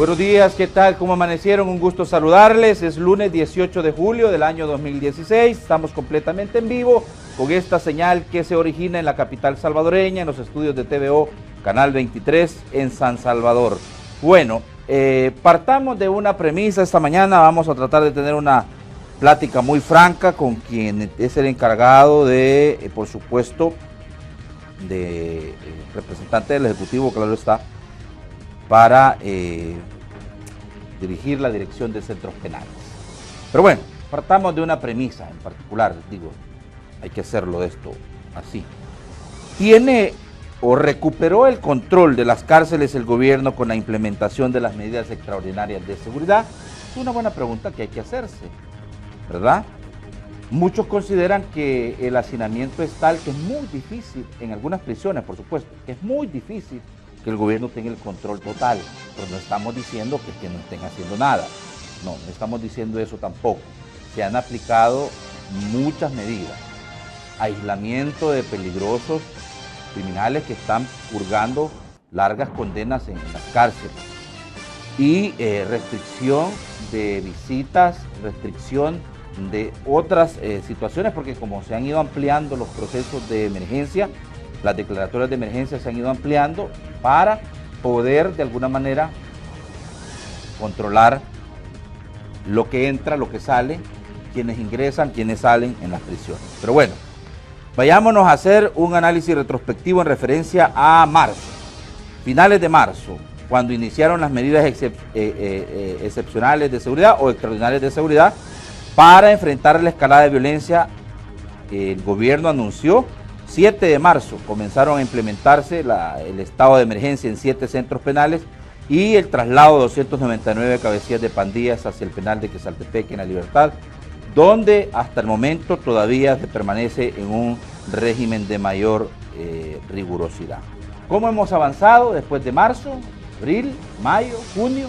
Buenos días, ¿qué tal? ¿Cómo amanecieron? Un gusto saludarles. Es lunes 18 de julio del año 2016. Estamos completamente en vivo con esta señal que se origina en la capital salvadoreña, en los estudios de TVO, Canal 23, en San Salvador. Bueno, partamos de una premisa. Esta mañana vamos a tratar de tener una plática muy franca con quien es el encargado de, por supuesto, de representante del Ejecutivo, claro está, para dirigir la dirección de centros penales. Pero bueno, partamos de una premisa en particular, digo, hay que hacerlo de esto así. ¿Tiene o recuperó el control de las cárceles el gobierno con la implementación de las medidas extraordinarias de seguridad? Es una buena pregunta que hay que hacerse, ¿verdad? Muchos consideran que el hacinamiento es tal que es muy difícil, en algunas prisiones por supuesto, que es muy difícil que el gobierno tenga el control total, pero no estamos diciendo que no estén haciendo nada, no estamos diciendo eso tampoco. Se han aplicado muchas medidas, aislamiento de peligrosos criminales que están purgando largas condenas en las cárceles y restricción de visitas, restricción de otras situaciones, porque como se han ido ampliando los procesos de emergencia, las declaratorias de emergencia se han ido ampliando para poder de alguna manera controlar lo que entra, lo que sale, quienes ingresan, quienes salen en las prisiones. Pero bueno, vayámonos a hacer un análisis retrospectivo en referencia a marzo, finales de marzo, cuando iniciaron las medidas excepcionales de seguridad o extraordinarias de seguridad para enfrentar la escalada de violencia. El gobierno anunció 7 de marzo comenzaron a implementarse el estado de emergencia en 7 centros penales y el traslado de 299 cabecillas de pandillas hacia el penal de Quesaltepeque en La Libertad, donde hasta el momento todavía se permanece en un régimen de mayor rigurosidad. ¿Cómo hemos avanzado después de marzo, abril, mayo, junio?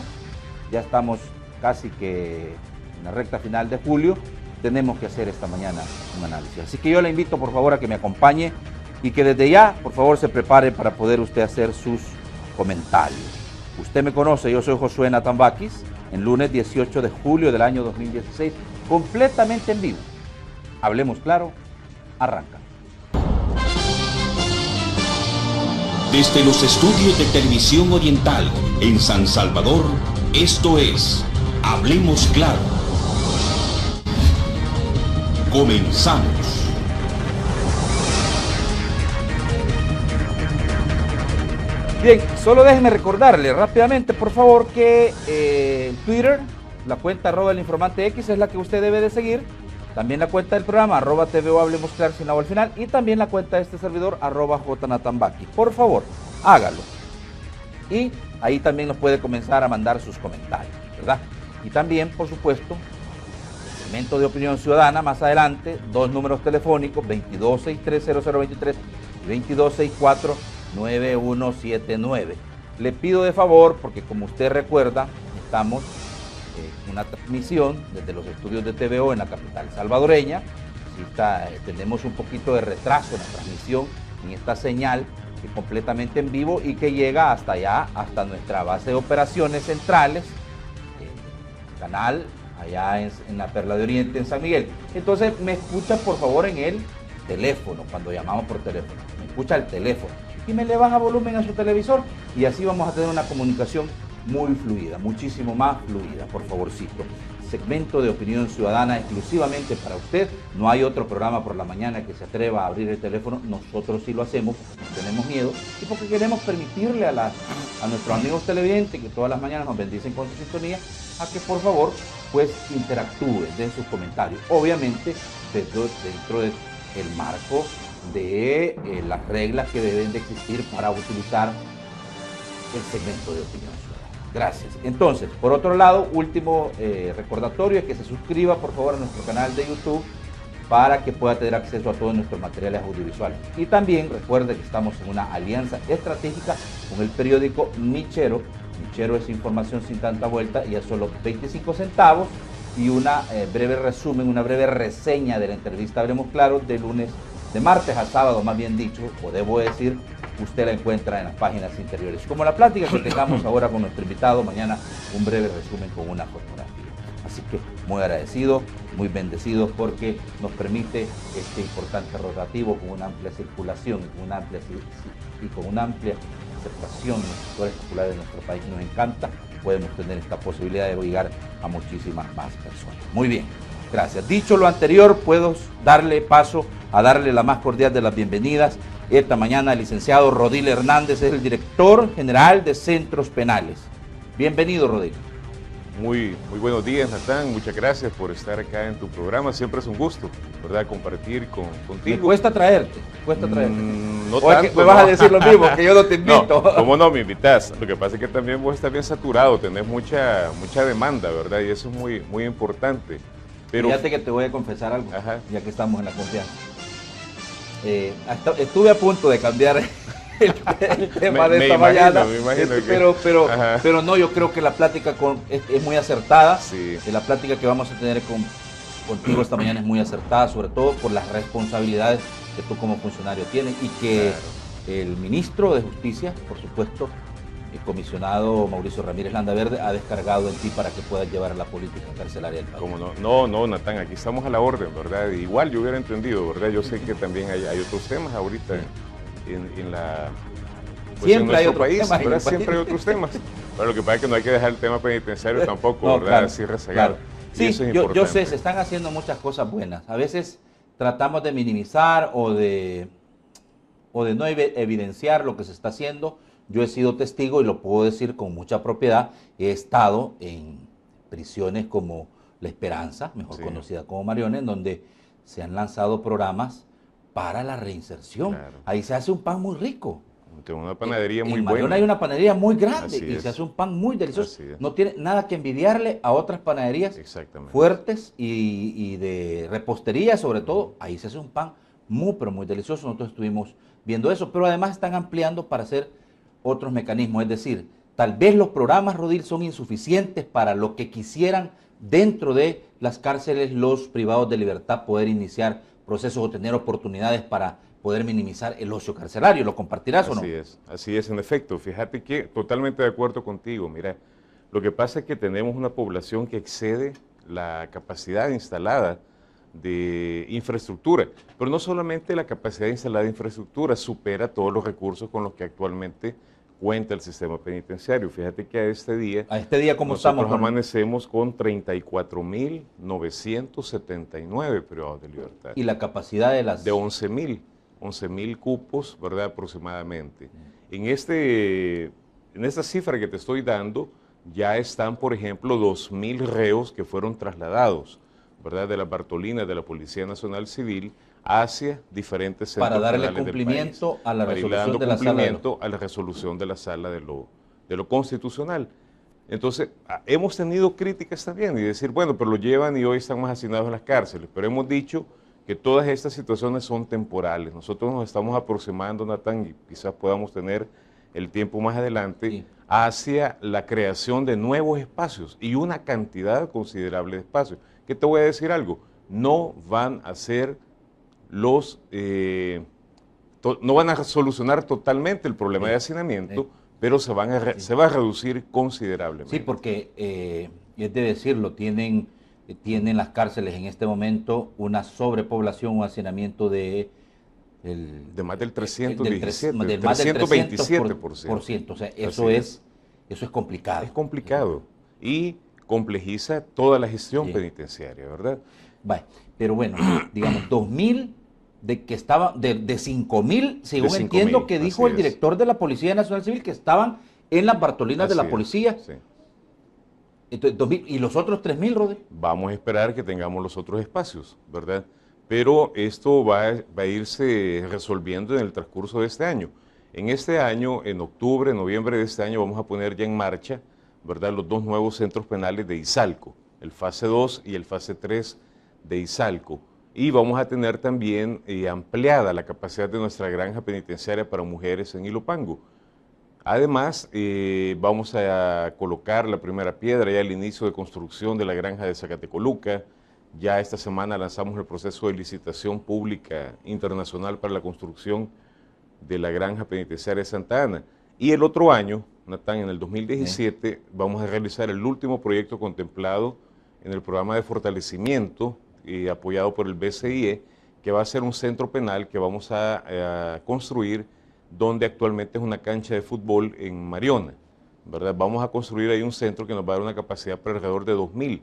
Ya estamos casi que en la recta final de julio. Tenemos que hacer esta mañana un análisis. Así que yo le invito por favor a que me acompañe y que desde ya por favor se prepare para poder usted hacer sus comentarios. Usted me conoce, yo soy Josué Natambakis, en lunes 18 de julio del año 2016, completamente en vivo. Hablemos claro, arranca. Desde los estudios de Televisión Oriental en San Salvador, esto es Hablemos Claro. Comenzamos. Bien, solo déjenme recordarle rápidamente, por favor, que en Twitter, la cuenta @elinformantex es la que usted debe de seguir. También la cuenta del programa, @TVO Hablemos Claro sin la O al final. Y también la cuenta de este servidor, @JNatambaki. Por favor, hágalo. Y ahí también nos puede comenzar a mandar sus comentarios, ¿verdad? Y también, por supuesto, segmento de opinión ciudadana, más adelante, 2 números telefónicos, 22630023 y 22649179. Le pido de favor, porque como usted recuerda, estamos en una transmisión desde los estudios de TVO en la capital salvadoreña. Tenemos un poquito de retraso en la transmisión en esta señal, que completamente en vivo y que llega hasta allá, hasta nuestra base de operaciones centrales, canal allá en la Perla de Oriente, en San Miguel. Entonces me escucha por favor en el teléfono, cuando llamamos por teléfono, me escucha el teléfono y me le baja volumen a su televisor y así vamos a tener una comunicación muy fluida, muchísimo más fluida, por favorcito. Segmento de opinión ciudadana exclusivamente para usted. No hay otro programa por la mañana que se atreva a abrir el teléfono. Nosotros sí lo hacemos porque no tenemos miedo y porque queremos permitirle a nuestros amigos televidentes que todas las mañanas nos bendicen con su sintonía, a que por favor pues interactúen, den sus comentarios. Obviamente dentro del marco de las reglas que deben de existir para utilizar el segmento de opinión ciudadana. Gracias. Entonces, por otro lado, último recordatorio es que se suscriba por favor a nuestro canal de YouTube para que pueda tener acceso a todos nuestros materiales audiovisuales. Y también recuerde que estamos en una alianza estratégica con el periódico Michero. Michero es información sin tanta vuelta y a solo 25 centavos y una breve resumen, una breve reseña de la entrevista Hablemos Claro de lunes De martes a sábado, más bien dicho, o debo decir, usted la encuentra en las páginas interiores. Como la plática que tengamos ahora con nuestro invitado, mañana un breve resumen con una fotografía. Así que muy agradecido, muy bendecido porque nos permite este importante rotativo con una amplia circulación y con una amplia aceptación en los sectores populares de nuestro país. Nos encanta, podemos tener esta posibilidad de llegar a muchísimas más personas. Muy bien, gracias. Dicho lo anterior, puedo darle paso a darle la más cordial de las bienvenidas. Esta mañana el licenciado Rodil Hernández es el director general de Centros Penales. Bienvenido, Rodil. Muy buenos días, Natán. Muchas gracias por estar acá en tu programa. Siempre es un gusto, ¿verdad? Compartir contigo. Me cuesta traerte, no o tanto, es que me vas a decir lo mismo, que yo no te invito. No, ¿cómo no me invitas? Lo que pasa es que también vos estás bien saturado, tenés mucha demanda, ¿verdad? Y eso es muy importante. Pero fíjate que te voy a confesar algo, ajá, ya que estamos en la confianza. Estuve a punto de cambiar el tema de esta mañana, pero no, yo creo que la plática es muy acertada. Sí. La plática que vamos a tener contigo esta mañana es muy acertada, sobre todo por las responsabilidades que tú como funcionario tienes y que el ministro de Justicia, por supuesto, el comisionado Mauricio Ramírez Landaverde, ha descargado en ti para que puedas llevar a la política carcelaria del país. ¿Cómo no? No, Natán, aquí estamos a la orden, ¿verdad? Igual yo hubiera entendido, ¿verdad? Yo sé que también hay otros temas ahorita. En siempre hay otro país, ¿verdad? Siempre hay otros temas. Pero lo que pasa es que no hay que dejar el tema penitenciario tampoco, no, ¿verdad? Claro, así rezagado. Claro. Sí, yo sé, se están haciendo muchas cosas buenas. A veces tratamos de minimizar o de no evidenciar lo que se está haciendo. Yo he sido testigo y lo puedo decir con mucha propiedad. He estado en prisiones como La Esperanza, mejor conocida como Mariones, en donde se han lanzado programas para la reinserción. Claro. Ahí se hace un pan muy rico. Tengo una panadería muy buena. En buena. Mariona hay una panadería muy grande Así y es. se hace un pan muy delicioso. No tiene nada que envidiarle a otras panaderías fuertes y de repostería, sobre todo. Ahí se hace un pan muy, pero muy delicioso. Nosotros estuvimos viendo eso, pero además están ampliando para hacer otros mecanismos. Es decir, tal vez los programas, Rodil, son insuficientes para lo que quisieran dentro de las cárceles los privados de libertad poder iniciar procesos o tener oportunidades para poder minimizar el ocio carcelario. ¿Lo compartirás o no? Así es, en efecto. Fíjate que totalmente de acuerdo contigo. Mira, lo que pasa es que tenemos una población que excede la capacidad instalada de infraestructura, pero no solamente la capacidad instalada de infraestructura, supera todos los recursos con los que actualmente cuenta el sistema penitenciario. Fíjate que a este día ¿cómo estamos? Nosotros amanecemos con 34.979 privados de libertad. ¿Y la capacidad de las...? De 11.000 cupos, ¿verdad? Aproximadamente. En esta cifra que te estoy dando, ya están, por ejemplo, 2.000 reos que fueron trasladados, ¿verdad? De las Bartolinas de la Policía Nacional Civil hacia diferentes centros para darle penales cumplimiento del país, a la resolución de la a la resolución de la Sala de lo Constitucional. Entonces, hemos tenido críticas también y decir, bueno, pero lo llevan y hoy están más hacinados en las cárceles, pero hemos dicho que todas estas situaciones son temporales. Nosotros nos estamos aproximando, Natán, y quizás podamos tener el tiempo más adelante, hacia la creación de nuevos espacios y una cantidad considerable de espacios. ¿Qué te voy a decir algo? No van a ser no van a solucionar totalmente el problema de hacinamiento, pero se va a reducir considerablemente. Sí, porque, es de decirlo, tienen las cárceles en este momento una sobrepoblación, un hacinamiento de más del 327%. Del más del 327%. O sea, eso es complicado. Es complicado y complejiza toda la gestión penitenciaria, ¿verdad? Vale, pero bueno, digamos, 2.000 de 5.000, según entiendo que dijo el director de la Policía Nacional Civil, que estaban en las Bartolinas de la policía. Sí. Entonces, 2.000, ¿y los otros 3.000, Rodri? Vamos a esperar que tengamos los otros espacios, ¿verdad? Pero esto va a irse resolviendo en el transcurso de este año. En este año, en octubre, noviembre de este año, vamos a poner ya en marcha, ¿verdad?, los dos nuevos centros penales de Izalco, el fase 2 y el fase 3 de Izalco. Y vamos a tener también ampliada la capacidad de nuestra granja penitenciaria para mujeres en Ilopango. Además, vamos a colocar la primera piedra ya al inicio de construcción de la granja de Zacatecoluca, Ya esta semana lanzamos el proceso de licitación pública internacional para la construcción de la granja penitenciaria de Santa Ana. Y el otro año, Natán, en el 2017, vamos a realizar el último proyecto contemplado en el programa de fortalecimiento apoyado por el BCIE, que va a ser un centro penal que vamos a construir donde actualmente es una cancha de fútbol en Mariona, ¿verdad? Vamos a construir ahí un centro que nos va a dar una capacidad para alrededor de 2.000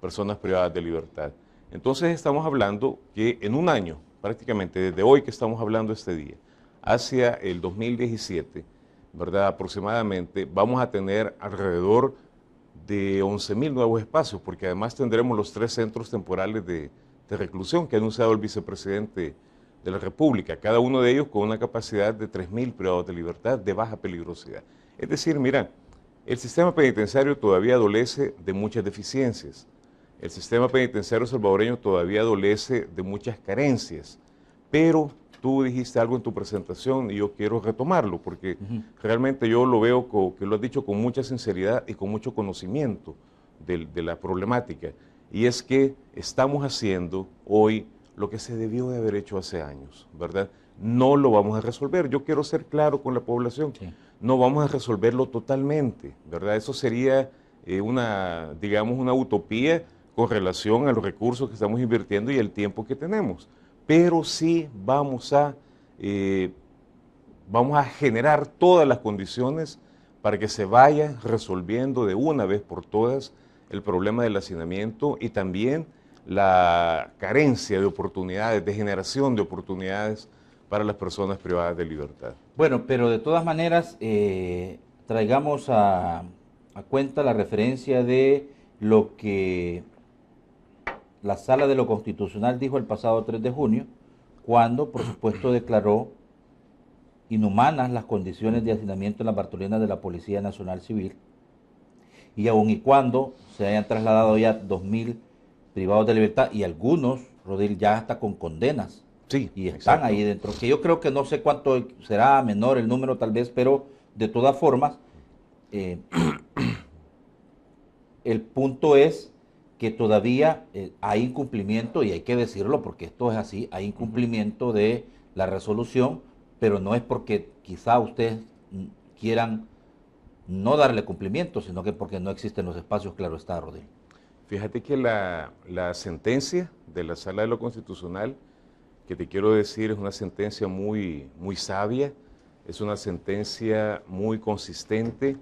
personas privadas de libertad. Entonces estamos hablando que en un año, prácticamente desde hoy que estamos hablando este día, hacia el 2017, ¿verdad? Aproximadamente vamos a tener alrededor de 11.000 nuevos espacios, porque además tendremos los 3 centros temporales de reclusión que ha anunciado el vicepresidente de la República, cada uno de ellos con una capacidad de 3.000 privados de libertad de baja peligrosidad. Es decir, mira, el sistema penitenciario todavía adolece de muchas deficiencias, el sistema penitenciario salvadoreño todavía adolece de muchas carencias, pero tú dijiste algo en tu presentación y yo quiero retomarlo, porque realmente yo lo veo que lo has dicho con mucha sinceridad y con mucho conocimiento de la problemática, y es que estamos haciendo hoy lo que se debió de haber hecho hace años, ¿verdad? No lo vamos a resolver, yo quiero ser claro con la población, sí. No vamos a resolverlo totalmente, ¿verdad? Eso sería digamos, una utopía con relación a los recursos que estamos invirtiendo y el tiempo que tenemos, pero sí vamos a generar todas las condiciones para que se vaya resolviendo de una vez por todas el problema del hacinamiento y también la carencia de oportunidades, de generación de oportunidades para las personas privadas de libertad. Bueno, pero de todas maneras, traigamos a cuenta la referencia de lo que la Sala de lo Constitucional dijo el pasado 3 de junio, cuando, por supuesto, declaró inhumanas las condiciones de hacinamiento en las Bartolinas de la Policía Nacional Civil, y aun y cuando se hayan trasladado ya 2.000 privados de libertad, y algunos, Rodil, ya hasta con condenas, sí, y están exacto. ahí dentro, que yo creo que no sé cuánto será, menor el número tal vez, pero de todas formas, el punto es que todavía hay incumplimiento, y hay que decirlo porque esto es así, hay incumplimiento de la resolución, pero no es porque quizá ustedes quieran no darle cumplimiento, sino que porque no existen los espacios, claro está, Rodil. Fíjate que la sentencia de la Sala de lo Constitucional, que te quiero decir, es una sentencia muy, muy sabia, es una sentencia muy consistente,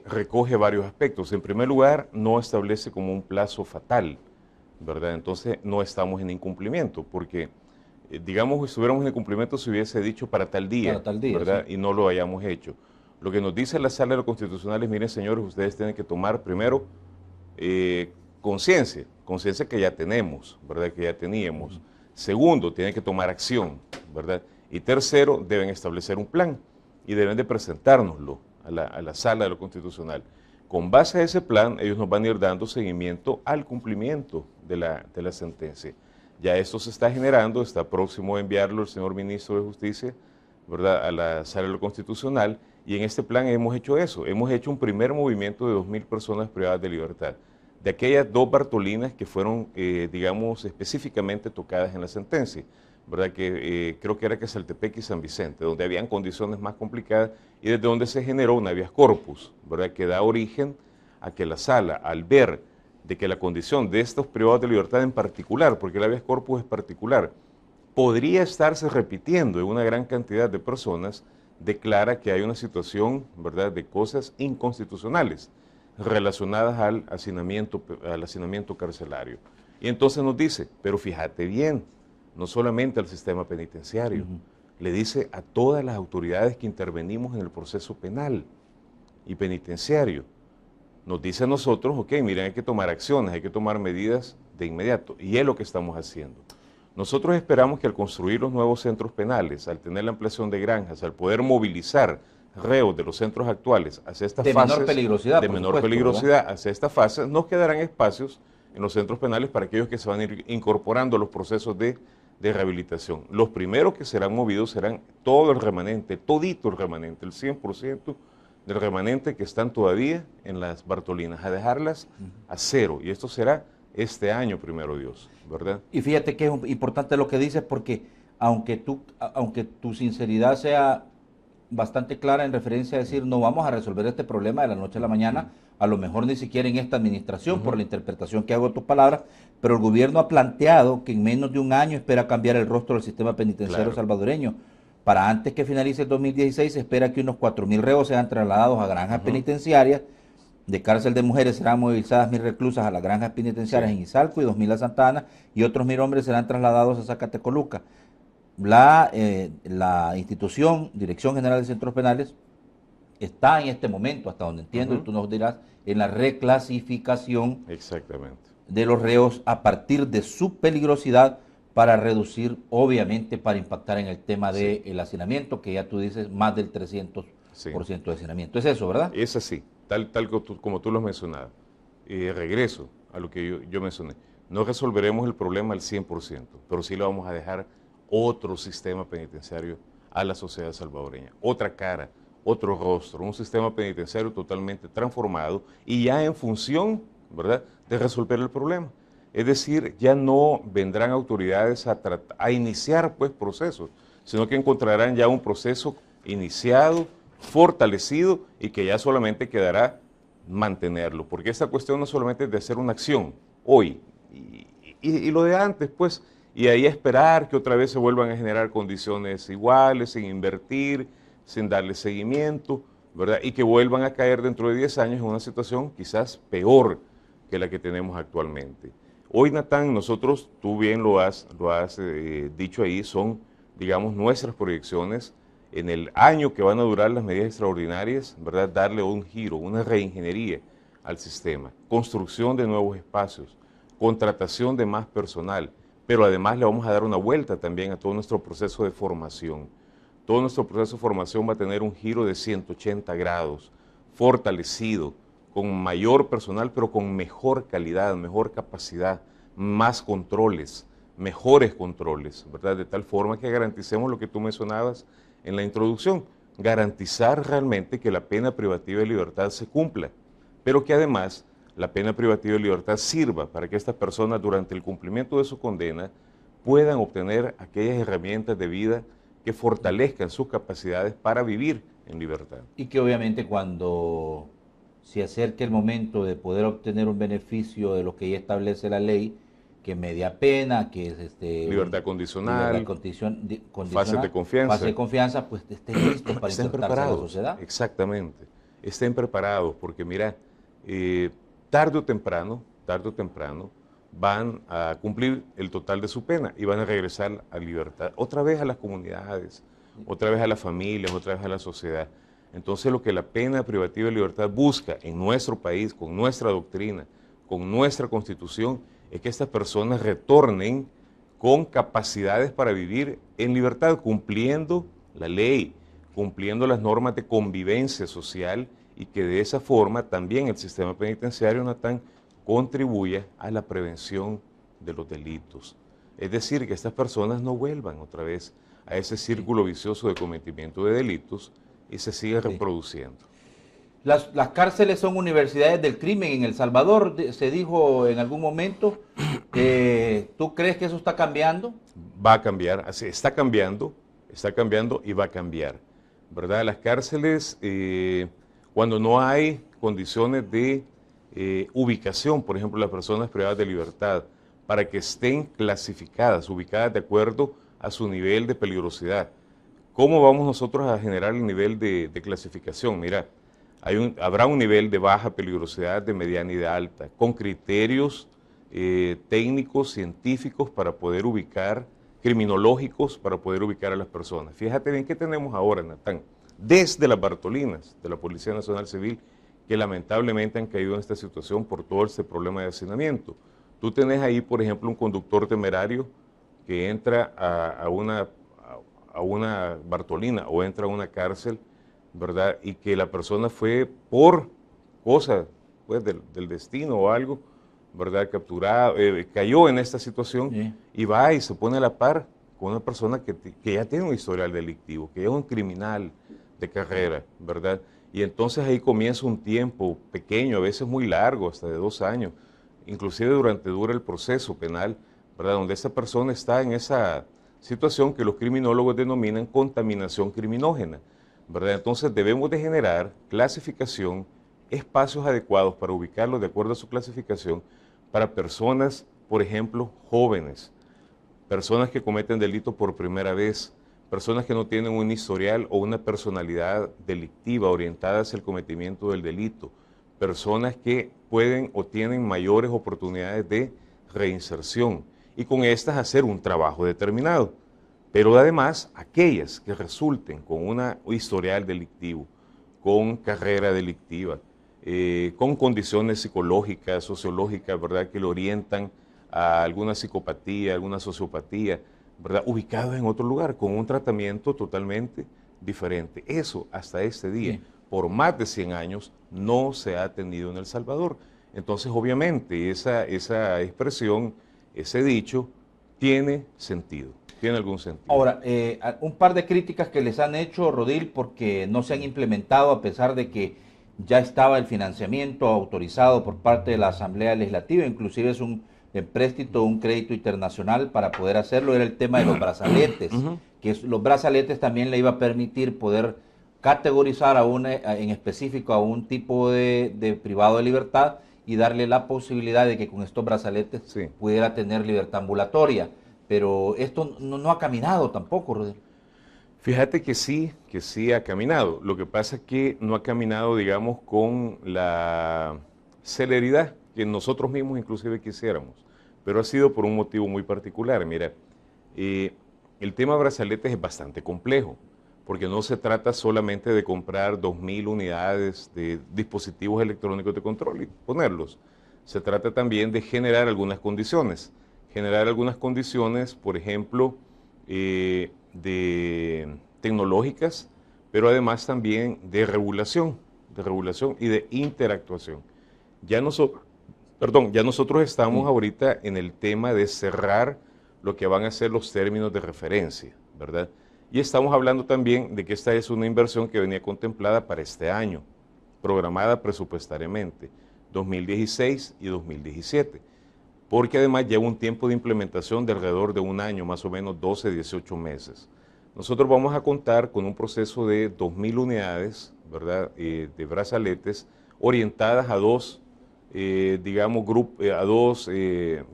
recoge varios aspectos. En primer lugar, no establece como un plazo fatal, ¿verdad? Entonces no estamos en incumplimiento, porque digamos que estuviéramos en incumplimiento si hubiese dicho para tal día, ¿verdad? Sí. Y no lo hayamos hecho. Lo que nos dice la Sala de lo Constitucional es, miren señores, ustedes tienen que tomar primero conciencia que ya tenemos, ¿verdad? Que ya teníamos. Segundo, tienen que tomar acción, ¿verdad? Y tercero, deben establecer un plan y deben de presentárnoslo a la Sala de lo Constitucional. Con base a ese plan, ellos nos van a ir dando seguimiento al cumplimiento de la sentencia. Ya esto se está generando, está próximo a enviarlo el señor Ministro de Justicia, ¿verdad?, a la Sala de lo Constitucional, y en este plan hemos hecho eso, hemos hecho un primer movimiento de 2.000 personas privadas de libertad, de aquellas 2 Bartolinas que fueron, digamos, específicamente tocadas en la sentencia, ¿verdad?, que creo que era Quesaltepec y San Vicente, donde habían condiciones más complicadas y desde donde se generó un habeas corpus, ¿verdad?, que da origen a que la Sala, al ver de que la condición de estos privados de libertad en particular, porque el habeas corpus es particular, podría estarse repitiendo en una gran cantidad de personas, declara que hay una situación, ¿verdad?, de cosas inconstitucionales relacionadas al hacinamiento carcelario. Y entonces nos dice, pero fíjate bien, no solamente al sistema penitenciario, le dice a todas las autoridades que intervenimos en el proceso penal y penitenciario, nos dice a nosotros, ok, miren, hay que tomar acciones, hay que tomar medidas de inmediato, y es lo que estamos haciendo. Nosotros esperamos que al construir los nuevos centros penales, al tener la ampliación de granjas, al poder movilizar reos de los centros actuales hacia estas fases de menor peligrosidad hacia esta fase, nos quedarán espacios en los centros penales para aquellos que se van a ir incorporando a los procesos de rehabilitación. Los primeros que serán movidos serán todo el remanente, todito el remanente, el 100% del remanente que están todavía en las Bartolinas, a dejarlas a cero, y esto será este año, primero Dios, ¿verdad? Y fíjate que es importante lo que dices, porque aunque tu sinceridad sea bastante clara en referencia a decir no vamos a resolver este problema de la noche a la mañana, a lo mejor ni siquiera en esta administración, por la interpretación que hago de tus palabras, pero el gobierno ha planteado que en menos de un año espera cambiar el rostro del sistema penitenciario salvadoreño. Para antes que finalice el 2016 se espera que unos 4.000 reos sean trasladados a granjas penitenciarias. De cárcel de mujeres serán movilizadas 1.000 reclusas a las granjas penitenciarias en Izalco y 2.000 a Santa Ana, y otros 1.000 hombres serán trasladados a Zacatecoluca. La institución, Dirección General de Centros Penales, está en este momento, hasta donde entiendo, y tú nos dirás, en la reclasificación de los reos a partir de su peligrosidad, para reducir, obviamente, para impactar en el tema del hacinamiento, que ya tú dices, más del 300% de hacinamiento. Es eso, ¿verdad? Es así, tal como tú lo has mencionado. Regreso a lo que yo mencioné. No resolveremos el problema al 100%, pero sí le vamos a dejar otro sistema penitenciario a la sociedad salvadoreña, otra cara, otro rostro, un sistema penitenciario totalmente transformado y ya en función, ¿verdad?, de resolver el problema. Es decir, ya no vendrán autoridades a iniciar pues procesos, sino que encontrarán ya un proceso iniciado, fortalecido, y que ya solamente quedará mantenerlo, porque esta cuestión no solamente es de hacer una acción hoy y lo de antes, pues, y ahí esperar que otra vez se vuelvan a generar condiciones iguales, sin invertir, sin darle seguimiento, ¿verdad? Y que vuelvan a caer dentro de 10 años en una situación quizás peor que la que tenemos actualmente. Hoy, Natán, nosotros, tú bien lo has dicho ahí, son, digamos, nuestras proyecciones en el año que van a durar las medidas extraordinarias, ¿verdad? Darle un giro, una reingeniería al sistema, construcción de nuevos espacios, contratación de más personal, pero además le vamos a dar una vuelta también a todo nuestro proceso de formación. Todo nuestro proceso de formación va a tener un giro de 180 grados, fortalecido, con mayor personal, pero con mejor calidad, mejor capacidad, más controles, mejores controles, ¿verdad? De tal forma que garanticemos lo que tú mencionabas en la introducción, garantizar realmente que la pena privativa de libertad se cumpla, pero que además la pena privativa de libertad sirva para que estas personas durante el cumplimiento de su condena puedan obtener aquellas herramientas de vida que fortalezcan sus capacidades para vivir en libertad. Y que obviamente cuando se acerque el momento de poder obtener un beneficio de lo que ya establece la ley, que media pena, que es libertad condicional, fase de confianza, pues estén listos para insertarse en la sociedad. Exactamente, estén preparados, porque mira, tarde o temprano, van a cumplir el total de su pena y van a regresar a libertad, otra vez a las comunidades, otra vez a las familias, otra vez a la sociedad. Entonces lo que la pena privativa de libertad busca en nuestro país, con nuestra doctrina, con nuestra constitución, es que estas personas retornen con capacidades para vivir en libertad, cumpliendo la ley, cumpliendo las normas de convivencia social, y que de esa forma también el sistema penitenciario, Natán, contribuya a la prevención de los delitos. Es decir, que estas personas no vuelvan otra vez a ese círculo vicioso de cometimiento de delitos y se siga reproduciendo. Las cárceles son universidades del crimen en El Salvador, se dijo en algún momento. ¿Tú crees que eso está cambiando? Va a cambiar, así, está cambiando y va a cambiar, ¿verdad? Las cárceles, cuando no hay condiciones de ubicación, por ejemplo, las personas privadas de libertad, para que estén clasificadas, ubicadas de acuerdo a su nivel de peligrosidad. ¿Cómo vamos nosotros a generar el nivel de clasificación? Mira, habrá un nivel de baja peligrosidad, de mediana y de alta, con criterios técnicos, científicos para poder ubicar, criminológicos para poder ubicar a las personas. Fíjate bien qué tenemos ahora, Natán, desde las Bartolinas de la Policía Nacional Civil, que lamentablemente han caído en esta situación por todo este problema de hacinamiento. Tú tenés ahí, por ejemplo, un conductor temerario que entra a una Bartolina o entra a una cárcel, ¿verdad? Y que la persona fue por cosa pues, del destino o algo, ¿verdad? Capturado, cayó en esta situación y va y se pone a la par con una persona que ya tiene un historial delictivo, que es un criminal de carrera, ¿verdad? Y entonces ahí comienza un tiempo pequeño, a veces muy largo, hasta de 2 años, inclusive dura el proceso penal, ¿verdad? Donde esta persona está en esa situación que los criminólogos denominan contaminación criminógena, ¿verdad? Entonces debemos de generar clasificación, espacios adecuados para ubicarlos de acuerdo a su clasificación para personas, por ejemplo, jóvenes, personas que cometen delito por primera vez, personas que no tienen un historial o una personalidad delictiva orientada hacia el cometimiento del delito, personas que pueden o tienen mayores oportunidades de reinserción y con estas hacer un trabajo determinado. Pero además, aquellas que resulten con un historial delictivo, con carrera delictiva, con condiciones psicológicas, sociológicas, ¿verdad?, que lo orientan a alguna psicopatía, alguna sociopatía, ¿verdad?, ubicados en otro lugar, con un tratamiento totalmente diferente. Eso, hasta este día, sí, por más de 100 años, no se ha tenido en El Salvador. Entonces, obviamente, esa expresión, ese dicho, tiene sentido, tiene algún sentido. Ahora, un par de críticas que les han hecho, Rodil, porque no se han implementado a pesar de que ya estaba el financiamiento autorizado por parte de la Asamblea Legislativa, inclusive es un empréstito, un crédito internacional para poder hacerlo, era el tema de los brazaletes, que los brazaletes también le iba a permitir poder categorizar en específico a un tipo de privado de libertad y darle la posibilidad de que con estos brazaletes sí pudiera tener libertad ambulatoria. Pero esto no ha caminado tampoco, Rodrigo. Fíjate que sí ha caminado. Lo que pasa es que no ha caminado, digamos, con la celeridad que nosotros mismos inclusive quisiéramos. Pero ha sido por un motivo muy particular. Mira, el tema brazaletes es bastante complejo, porque no se trata solamente de comprar 2.000 unidades de dispositivos electrónicos de control y ponerlos. Se trata también de generar algunas condiciones. Por ejemplo, de tecnológicas, pero además también de regulación y de interactuación. Ya nosotros estamos ahorita en el tema de cerrar lo que van a ser los términos de referencia, ¿verdad? Y estamos hablando también de que esta es una inversión que venía contemplada para este año, programada presupuestariamente, 2016 y 2017. Porque además lleva un tiempo de implementación de alrededor de un año, más o menos 12, 18 meses. Nosotros vamos a contar con un proceso de 2.000 unidades, ¿verdad?, de brazaletes orientadas a dos,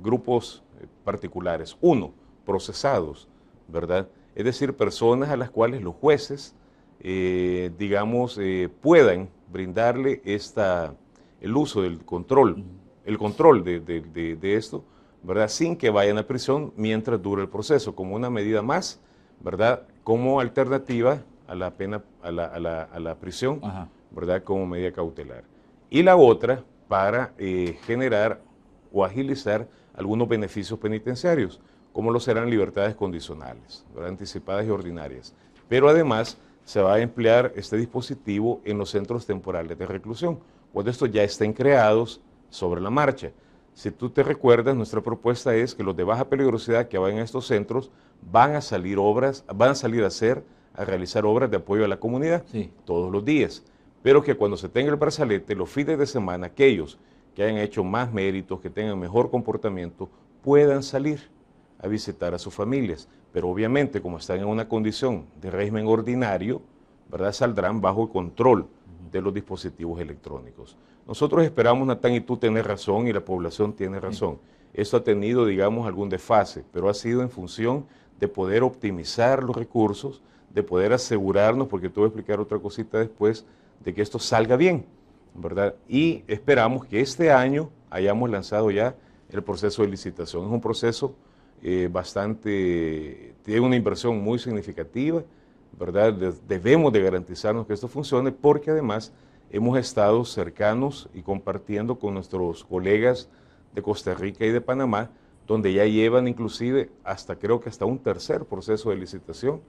grupos particulares. Uno, procesados, ¿verdad? Es decir, personas a las cuales los jueces, puedan brindarle el uso del control, el control de esto, ¿verdad?, sin que vayan a prisión mientras dure el proceso, como una medida más, ¿verdad?, como alternativa a la pena, a la prisión, ¿verdad?, como medida cautelar. Y la otra, para generar o agilizar algunos beneficios penitenciarios, como lo serán libertades condicionales, ¿verdad?, anticipadas y ordinarias. Pero además se va a emplear este dispositivo en los centros temporales de reclusión, cuando estos ya estén creados sobre la marcha. Si tú te recuerdas, nuestra propuesta es que los de baja peligrosidad que vayan a estos centros van a salir a realizar obras de apoyo a la comunidad, sí, todos los días, pero que cuando se tenga el brazalete, los fines de semana, aquellos que hayan hecho más méritos, que tengan mejor comportamiento, puedan salir a visitar a sus familias, pero obviamente como están en una condición de régimen ordinario, ¿verdad?, saldrán bajo el control de los dispositivos electrónicos. Nosotros esperamos, Natán, y tú tienes razón, y la población tiene razón. Esto ha tenido, digamos, algún desfase, pero ha sido en función de poder optimizar los recursos, de poder asegurarnos, porque te voy a explicar otra cosita después, de que esto salga bien, ¿verdad? Y esperamos que este año hayamos lanzado ya el proceso de licitación. Es un proceso tiene una inversión muy significativa, ¿verdad? Debemos de garantizarnos que esto funcione, porque además hemos estado cercanos y compartiendo con nuestros colegas de Costa Rica y de Panamá, donde ya llevan inclusive creo que hasta un tercer proceso de licitación,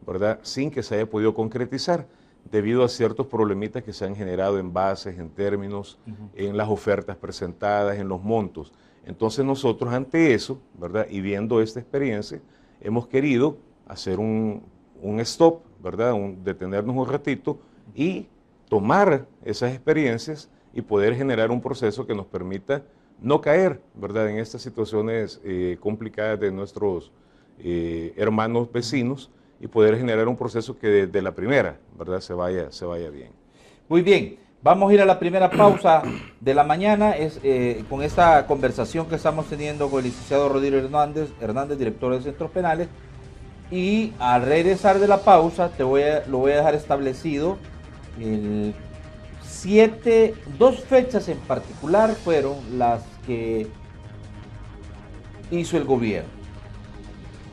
¿verdad?, sin que se haya podido concretizar, debido a ciertos problemitas que se han generado en bases, en términos, en las ofertas presentadas, en los montos. Entonces nosotros ante eso, ¿verdad?, y viendo esta experiencia, hemos querido hacer un stop, ¿verdad?, detenernos un ratito y tomar esas experiencias y poder generar un proceso que nos permita no caer, ¿verdad?, en estas situaciones complicadas de nuestros hermanos vecinos y poder generar un proceso que desde la primera, ¿verdad?, se vaya bien. Muy bien, vamos a ir a la primera pausa de la mañana con esta conversación que estamos teniendo con el licenciado Rodrigo Hernández, director de Centros Penales, y al regresar de la pausa lo voy a dejar establecido. Dos fechas en particular fueron las que hizo el gobierno.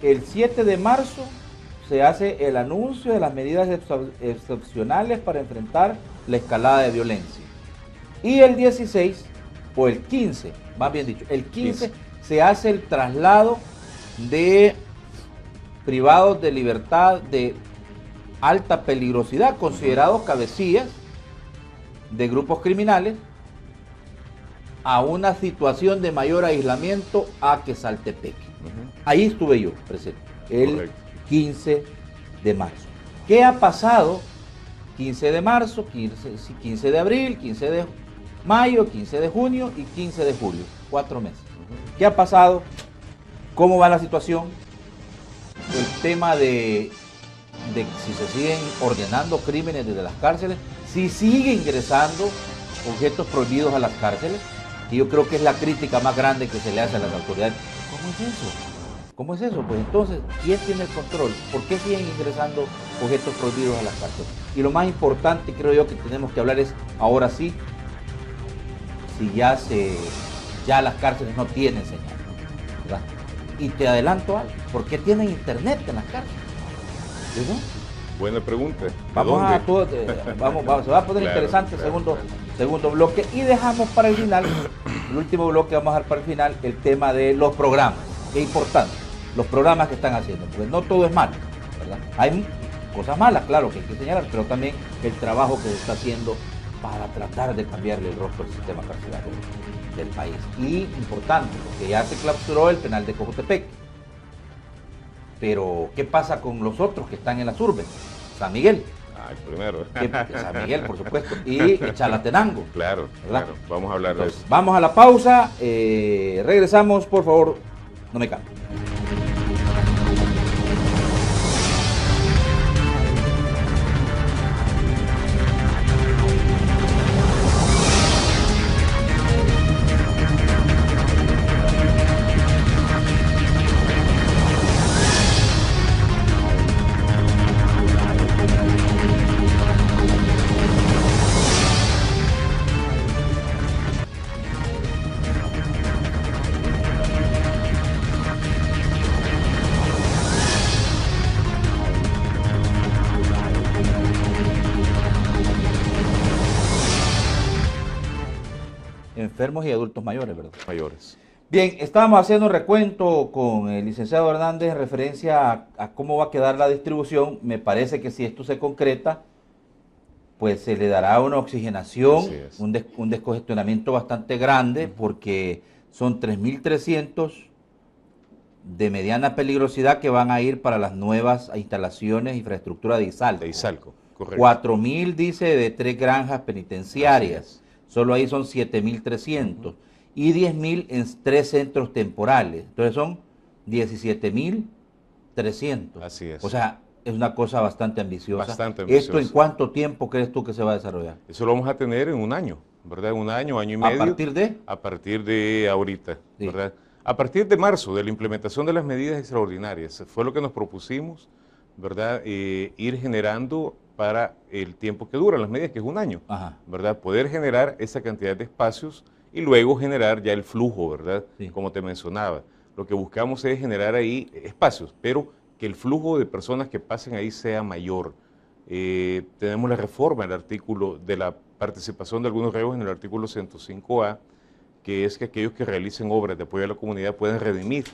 El 7 de marzo se hace el anuncio de las medidas excepcionales para enfrentar la escalada de violencia. Y el 16, o el 15, más bien dicho, el 15 se hace el traslado de privados de libertad de alta peligrosidad, considerados cabecillas de grupos criminales, a una situación de mayor aislamiento a Quesaltepeque. Ahí estuve yo presente, el 15 de marzo. ¿Qué ha pasado? 15 de marzo, 15 de abril, 15 de mayo, 15 de junio y 15 de julio. 4 meses. ¿Qué ha pasado? ¿Cómo va la situación? El tema de si se siguen ordenando crímenes desde las cárceles, si sigue ingresando objetos prohibidos a las cárceles, y yo creo que es la crítica más grande que se le hace a las autoridades. ¿Cómo es eso? ¿Cómo es eso? Pues entonces, ¿quién tiene el control? ¿Por qué siguen ingresando objetos prohibidos a las cárceles? Y lo más importante, creo yo, que tenemos que hablar es, ahora sí, si ya las cárceles no tienen señal, ¿verdad? Y te adelanto algo, ¿por qué tienen internet en las cárceles? ¿Verdad? Buena pregunta. Se va a poner interesante el segundo bloque, y dejamos para el final, el último bloque vamos a dejar para el final, el tema de los programas. Qué importante, los programas que están haciendo, porque no todo es malo, ¿verdad? Hay cosas malas, claro, que hay que señalar, pero también el trabajo que se está haciendo para tratar de cambiarle el rostro al sistema carcelario del país. Y importante, porque ya se clausuró el penal de Cojutepec. Pero, ¿qué pasa con los otros que están en las urbes? San Miguel. Primero. San Miguel, por supuesto. Y Chalatenango. Claro, ¿verdad? Claro. Vamos a hablar de eso. Vamos a la pausa. Regresamos, por favor. No me cambien. Enfermos y adultos mayores, ¿verdad? Mayores. Bien, estábamos haciendo un recuento con el licenciado Hernández en referencia a cómo va a quedar la distribución. Me parece que si esto se concreta, pues se le dará una oxigenación, un descongestionamiento bastante grande, porque son 3.300 de mediana peligrosidad que van a ir para las nuevas instalaciones, infraestructura de Izalco. De Izalco, correcto. 4.000, dice, de 3 granjas penitenciarias. Solo ahí son 7.300. Y 10.000 en 3 centros temporales. Entonces son 17.300. Así es. O sea, es una cosa bastante ambiciosa. Bastante ambiciosa. ¿Esto en cuánto tiempo crees tú que se va a desarrollar? Eso lo vamos a tener en un año, ¿verdad? Un año, año y medio. ¿A partir de? A partir de ahorita, sí, ¿verdad? A partir de marzo, de la implementación de las medidas extraordinarias. Fue lo que nos propusimos, ¿verdad? Ir generando para el tiempo que duran las medidas, que es un año, ¿verdad? Poder generar esa cantidad de espacios y luego generar ya el flujo, ¿verdad? Sí. Como te mencionaba. Lo que buscamos es generar ahí espacios, pero que el flujo de personas que pasen ahí sea mayor. Tenemos la reforma, el artículo de la participación de algunos reos en el artículo 105A, que es que aquellos que realicen obras de apoyo a la comunidad pueden redimir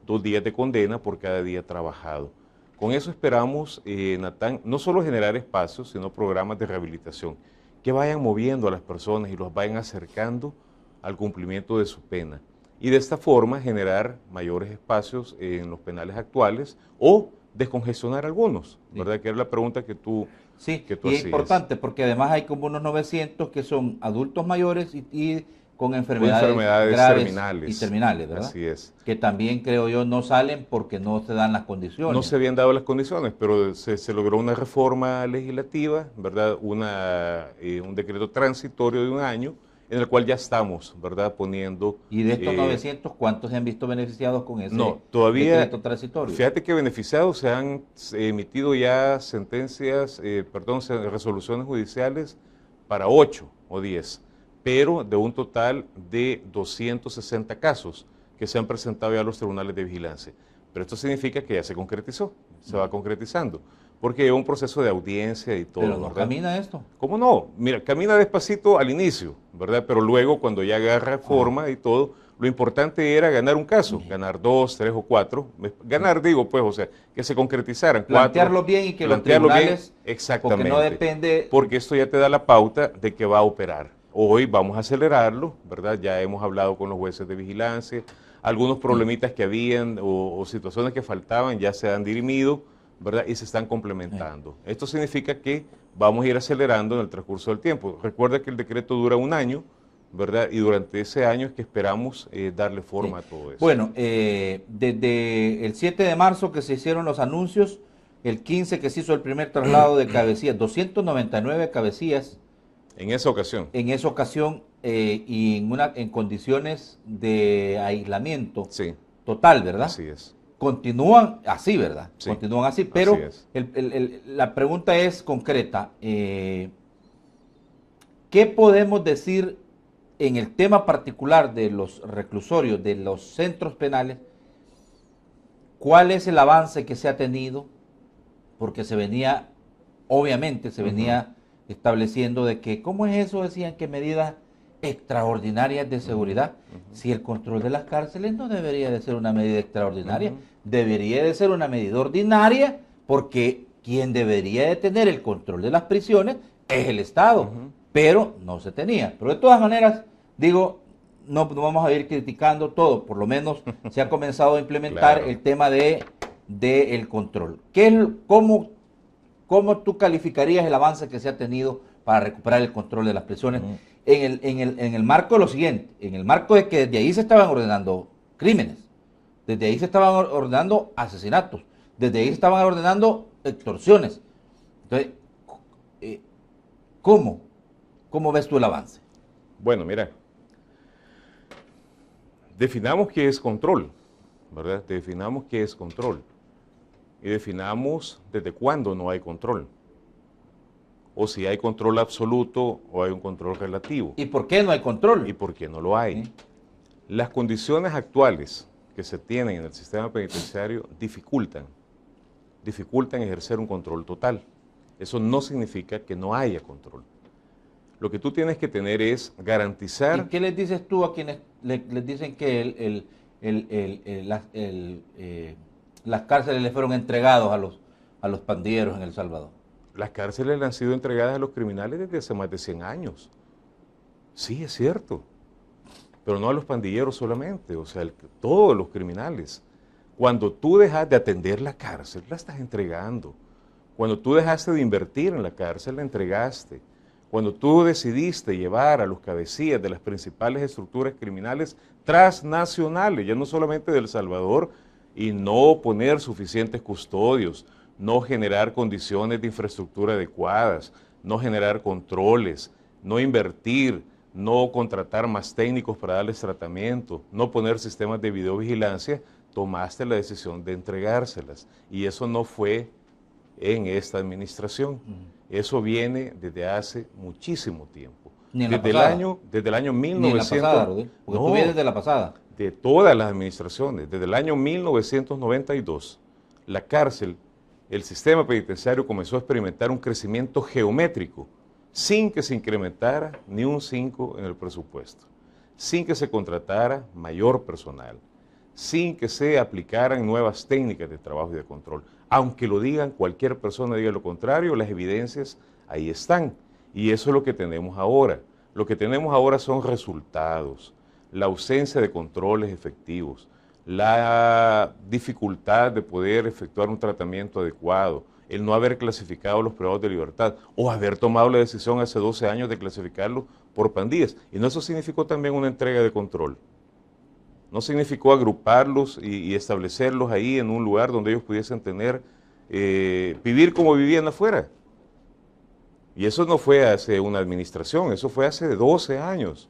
2 días de condena por cada día trabajado. Con eso esperamos, Natán, no solo generar espacios, sino programas de rehabilitación que vayan moviendo a las personas y los vayan acercando al cumplimiento de su pena. Y de esta forma generar mayores espacios en los penales actuales o descongestionar algunos, ¿verdad? Sí. Que era la pregunta que tú hacías. Es importante porque además hay como unos 900 que son adultos mayores y con enfermedades graves terminales. y terminales, ¿verdad? Así es. Que también, creo yo, no salen porque no se dan las condiciones. No se habían dado las condiciones, pero se logró una reforma legislativa, ¿verdad? Un decreto transitorio de 1 año, en el cual ya estamos, ¿verdad? Poniendo... Y de estos 900, ¿cuántos se han visto beneficiados con ese decreto transitorio? Fíjate que beneficiados se han emitido ya resoluciones judiciales para 8 o 10, pero de un total de 260 casos que se han presentado ya a los tribunales de vigilancia. Pero esto significa que ya se concretizó, se va concretizando, porque lleva un proceso de audiencia y todo. Pero no ¿verdad? camina esto. ¿Cómo no? Mira, camina despacito al inicio, ¿verdad? Pero luego, cuando ya agarra forma y todo, lo importante era ganar un caso, ganar 2, 3 o 4. Ganar, digo, pues, o sea, que se concretizaran. Plantearlo bien y que los tribunales, exactamente, porque no depende... Porque esto ya te da la pauta de que va a operar. Hoy vamos a acelerarlo, ¿verdad? Ya hemos hablado con los jueces de vigilancia, algunos problemitas que habían o situaciones que faltaban ya se han dirimido, ¿verdad? Y se están complementando. Esto significa que vamos a ir acelerando en el transcurso del tiempo. Recuerda que el decreto dura 1 año, ¿verdad? Y durante ese año es que esperamos darle forma a todo eso. Bueno, desde el 7 de marzo que se hicieron los anuncios, el 15 que se hizo el primer traslado de cabecillas, 299 cabecillas. En esa ocasión. En esa ocasión y en condiciones de aislamiento total, ¿verdad? Así es. Continúan así, ¿verdad? Sí. Continúan así, pero Así es. La pregunta es concreta. ¿Qué podemos decir en el tema particular de los reclusorios, de los centros penales? ¿Cuál es el avance que se ha tenido? Porque se venía, obviamente, estableciendo de que, ¿cómo es eso? Decían que medidas extraordinarias de seguridad. Si el control de las cárceles no debería de ser una medida extraordinaria, debería de ser una medida ordinaria, porque quien debería de tener el control de las prisiones es el Estado, pero no se tenía. Pero de todas maneras, digo, no vamos a ir criticando todo, por lo menos se ha comenzado a implementar el tema de el control. ¿Cómo tú calificarías el avance que se ha tenido para recuperar el control de las prisiones en el marco de lo siguiente, en el marco de que desde ahí se estaban ordenando crímenes, desde ahí se estaban ordenando asesinatos, desde ahí se estaban ordenando extorsiones? Entonces, ¿cómo ves tú el avance? Bueno, mira, definamos qué es control, ¿verdad? Definamos qué es control y definamos desde cuándo no hay control. O si hay control absoluto o hay un control relativo. ¿Y por qué no hay control? ¿Y por qué no lo hay? Las condiciones actuales que se tienen en el sistema penitenciario dificultan ejercer un control total. Eso no significa que no haya control. Lo que tú tienes que tener es garantizar... ¿Y qué les dices tú a quienes les dicen que las cárceles le fueron entregados a los pandilleros en El Salvador? Las cárceles le han sido entregadas a los criminales desde hace más de 100 años. Sí, es cierto. Pero no a los pandilleros solamente, o sea, todos los criminales. Cuando tú dejas de atender la cárcel, la estás entregando. Cuando tú dejaste de invertir en la cárcel, la entregaste. Cuando tú decidiste llevar a los cabecillas de las principales estructuras criminales transnacionales, ya no solamente de El Salvador, y no poner suficientes custodios, no generar condiciones de infraestructura adecuadas, no generar controles, no invertir, no contratar más técnicos para darles tratamiento, no poner sistemas de videovigilancia, tomaste la decisión de entregárselas. Y eso no fue en esta administración. Eso viene desde hace muchísimo tiempo. Ni en la pasada. Desde el año 1900. Ni en la pasada, Rodrigo, porque tú vienes de la pasada. De todas las administraciones. Desde el año 1992, la cárcel, el sistema penitenciario comenzó a experimentar un crecimiento geométrico sin que se incrementara ni un 5 en el presupuesto, sin que se contratara mayor personal, sin que se aplicaran nuevas técnicas de trabajo y de control. Aunque lo digan, cualquier persona diga lo contrario, las evidencias ahí están. Y eso es lo que tenemos ahora. Lo que tenemos ahora son resultados, la ausencia de controles efectivos, la dificultad de poder efectuar un tratamiento adecuado, el no haber clasificado los privados de libertad o haber tomado la decisión hace 12 años de clasificarlos por pandillas. Y no, eso significó también una entrega de control. No significó agruparlos y establecerlos ahí en un lugar donde ellos pudiesen tener, vivir como vivían afuera. Y eso no fue hace una administración, eso fue hace 12 años.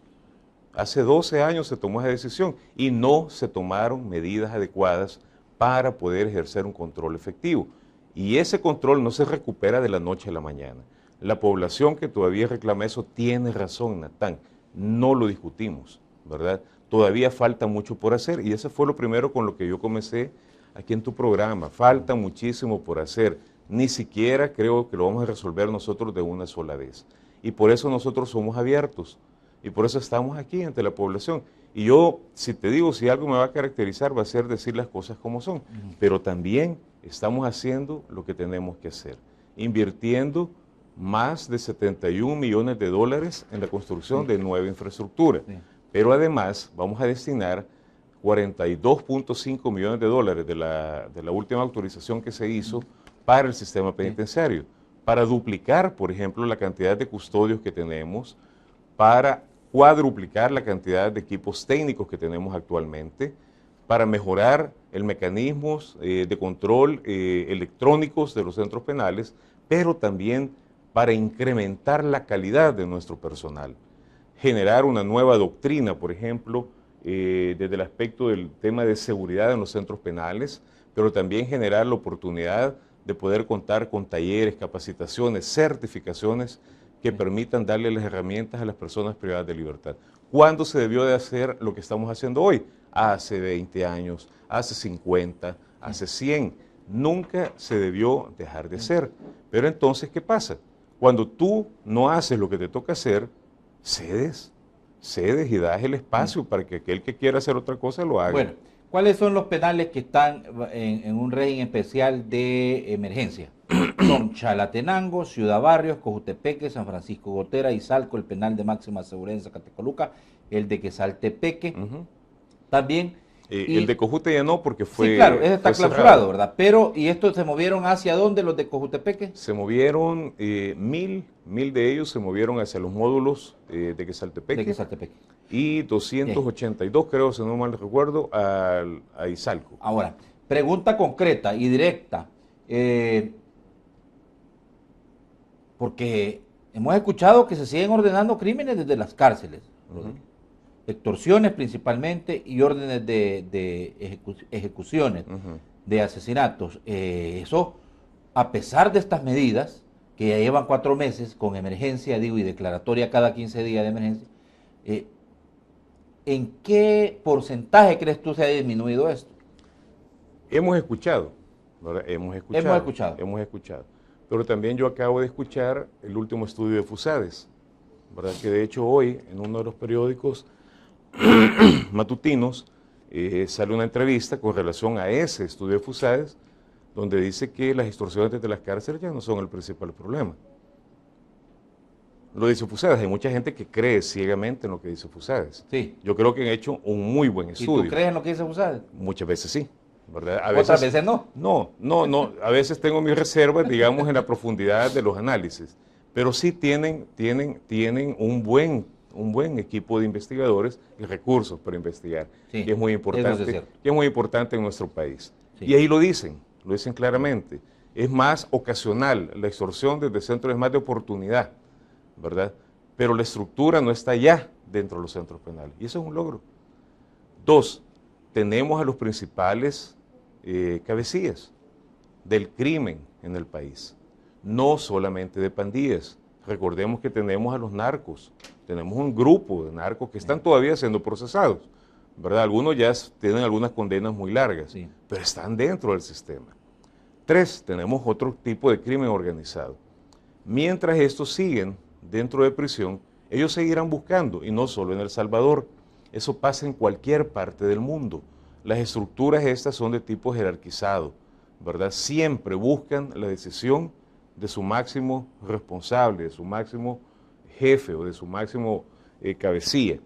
Hace 12 años se tomó esa decisión y no se tomaron medidas adecuadas para poder ejercer un control efectivo. Y ese control no se recupera de la noche a la mañana. La población que todavía reclama eso tiene razón, Natán, no lo discutimos, ¿verdad? Todavía falta mucho por hacer y eso fue lo primero con lo que yo comencé aquí en tu programa. Falta muchísimo por hacer, ni siquiera creo que lo vamos a resolver nosotros de una sola vez. Y por eso nosotros somos abiertos y por eso estamos aquí ante la población. Y yo, si te digo, si algo me va a caracterizar, va a ser decir las cosas como son. Pero también estamos haciendo lo que tenemos que hacer, invirtiendo más de 71 millones de dólares en la construcción de nueva infraestructura. Pero además vamos a destinar 42.5 millones de dólares de la última autorización que se hizo para el sistema penitenciario, para duplicar, por ejemplo, la cantidad de custodios que tenemos, para cuadruplicar la cantidad de equipos técnicos que tenemos actualmente, para mejorar el mecanismo de control electrónicos de los centros penales, pero también para incrementar la calidad de nuestro personal. Generar una nueva doctrina, por ejemplo, desde el aspecto del tema de seguridad en los centros penales, pero también generar la oportunidad de poder contar con talleres, capacitaciones, certificaciones que permitan darle las herramientas a las personas privadas de libertad. ¿Cuándo se debió de hacer lo que estamos haciendo hoy? Hace 20 años, hace 50, hace 100. Nunca se debió dejar de hacer. Pero entonces, ¿qué pasa? Cuando tú no haces lo que te toca hacer, cedes y das el espacio para que aquel que quiera hacer otra cosa lo haga. Bueno, ¿cuáles son los penales que están en un régimen especial de emergencia? Son Chalatenango, Ciudad Barrios, Cojutepeque, San Francisco Gotera, Izalco, el penal de máxima seguridad en Zacatecoluca, el de Quesaltepeque, también. El de Cojute ya no, porque fue. Sí, claro, ese está cerrado. clausurado, ¿verdad? Pero, ¿y estos se movieron hacia dónde, los de Cojutepeque? Se movieron, mil de ellos se movieron hacia los módulos de Quesaltepeque. De Quesaltepeque. Y 282, creo, si no mal recuerdo, a Izalco. Ahora, pregunta concreta y directa, porque hemos escuchado que se siguen ordenando crímenes desde las cárceles, extorsiones principalmente y órdenes de ejecuciones, de asesinatos. Eso, a pesar de estas medidas, que ya llevan 4 meses con emergencia, digo, y declaratoria cada 15 días de emergencia, ¿en qué porcentaje crees tú se ha disminuido esto? Hemos escuchado, ¿verdad? Hemos escuchado. Pero también yo acabo de escuchar el último estudio de FUSADES, ¿verdad? Que de hecho hoy, en uno de los periódicos matutinos, sale una entrevista con relación a ese estudio de FUSADES, donde dice que las extorsiones desde las cárceles ya no son el principal problema. Lo dice FUSADES, hay mucha gente que cree ciegamente en lo que dice FUSADES. Sí. Yo creo que han hecho un muy buen estudio. ¿Y tú crees en lo que dice FUSADES? Muchas veces sí, ¿verdad? ¿Otras veces no? No, a veces tengo mis reservas, digamos, en la profundidad de los análisis, pero sí tienen un buen equipo de investigadores y recursos para investigar, sí, que es muy importante en nuestro país. Sí. Y ahí lo dicen claramente. Es más ocasional, la extorsión desde centros es más de oportunidad, ¿verdad? Pero la estructura no está ya dentro de los centros penales, y eso es un logro. 2, tenemos a los principales cabecillas del crimen en el país, no solamente de pandillas. Recordemos que tenemos a los narcos, tenemos un grupo de narcos que están todavía siendo procesados, ¿verdad? Algunos ya tienen algunas condenas muy largas, sí, pero están dentro del sistema. 3, tenemos otro tipo de crimen organizado. Mientras estos siguen dentro de prisión, ellos seguirán buscando, y no solo en El Salvador, eso pasa en cualquier parte del mundo. Las estructuras estas son de tipo jerarquizado, ¿verdad? Siempre buscan la decisión de su máximo responsable, de su máximo jefe o de su máximo cabecilla.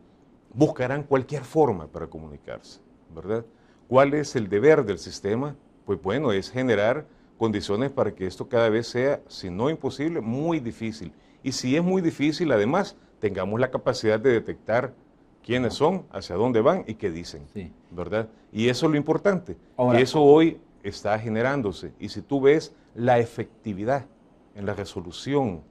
Buscarán cualquier forma para comunicarse, ¿verdad? ¿Cuál es el deber del sistema? Pues bueno, es generar condiciones para que esto cada vez sea, si no imposible, muy difícil. Y si es muy difícil, además, tengamos la capacidad de detectar quiénes son, hacia dónde van y qué dicen, Sí. ¿verdad? Y eso es lo importante, Ahora, que eso hoy está generándose. Y si tú ves la efectividad en la resolución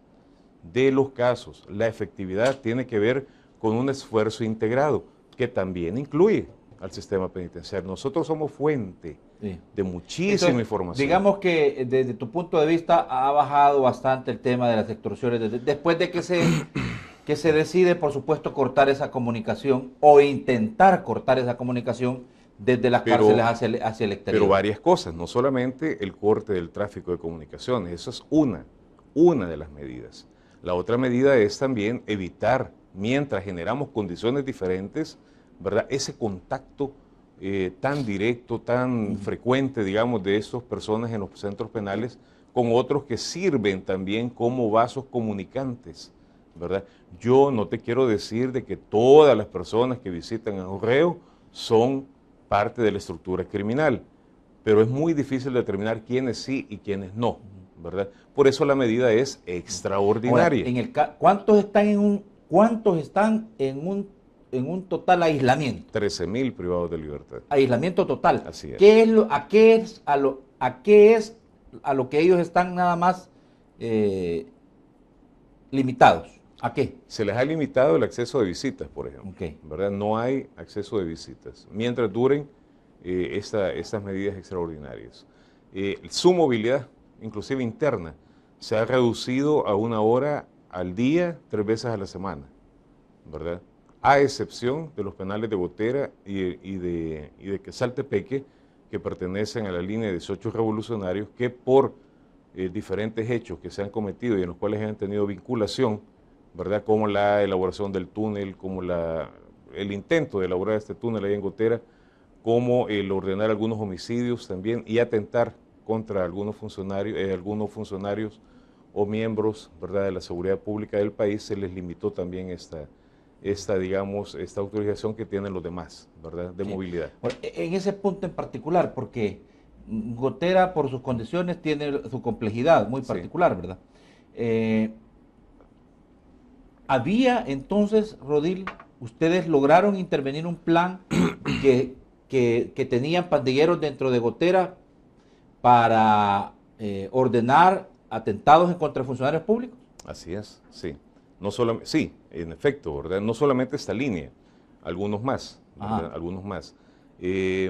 de los casos, la efectividad tiene que ver con un esfuerzo integrado que también incluye al sistema penitenciario. Nosotros somos fuente sí. de muchísima Entonces, información. digamos que desde tu punto de vista ha bajado bastante el tema de las extorsiones, después de que se decide, por supuesto, cortar esa comunicación o intentar cortar esa comunicación desde las cárceles hacia el exterior. Pero varias cosas, no solamente el corte del tráfico de comunicaciones, eso es una de las medidas. La otra medida es también evitar, mientras generamos condiciones diferentes, ¿verdad?, ese contacto tan directo, tan frecuente, digamos, de estas personas en los centros penales con otros que sirven también como vasos comunicantes, ¿verdad? Yo no te quiero decir de que todas las personas que visitan a un reo son parte de la estructura criminal, pero es muy difícil determinar quiénes sí y quiénes no, ¿verdad? Por eso la medida es extraordinaria. Ahora, ¿cuántos están en un total aislamiento? 13.000 privados de libertad. Aislamiento total. Así es. ¿A qué es a lo que ellos están nada más limitados? ¿A qué? Se les ha limitado el acceso de visitas, por ejemplo, Ok. ¿verdad? No hay acceso de visitas, mientras duren estas medidas extraordinarias. Su movilidad, inclusive interna, se ha reducido a 1 hora al día, 3 veces a la semana, ¿verdad? A excepción de los penales de Gotera y de Quezaltepeque, que pertenecen a la línea de 18 revolucionarios, que por diferentes hechos que se han cometido y en los cuales han tenido vinculación, ¿verdad?, como la elaboración del túnel, como el intento de elaborar este túnel ahí en Gotera, como el ordenar algunos homicidios también y atentar contra algunos funcionarios o miembros, ¿verdad?, de la seguridad pública del país, se les limitó también esta autorización que tienen los demás, ¿verdad?, de movilidad. Bueno, en ese punto en particular, porque Gotera por sus condiciones tiene su complejidad muy particular, ¿verdad? Había entonces, Rodil, ustedes lograron intervenir un plan que tenían pandilleros dentro de Gotera para ordenar atentados en contra de funcionarios públicos. Así es, sí. Sí, en efecto, ¿verdad? No solamente esta línea, algunos más, ¿verdad? Algunos más.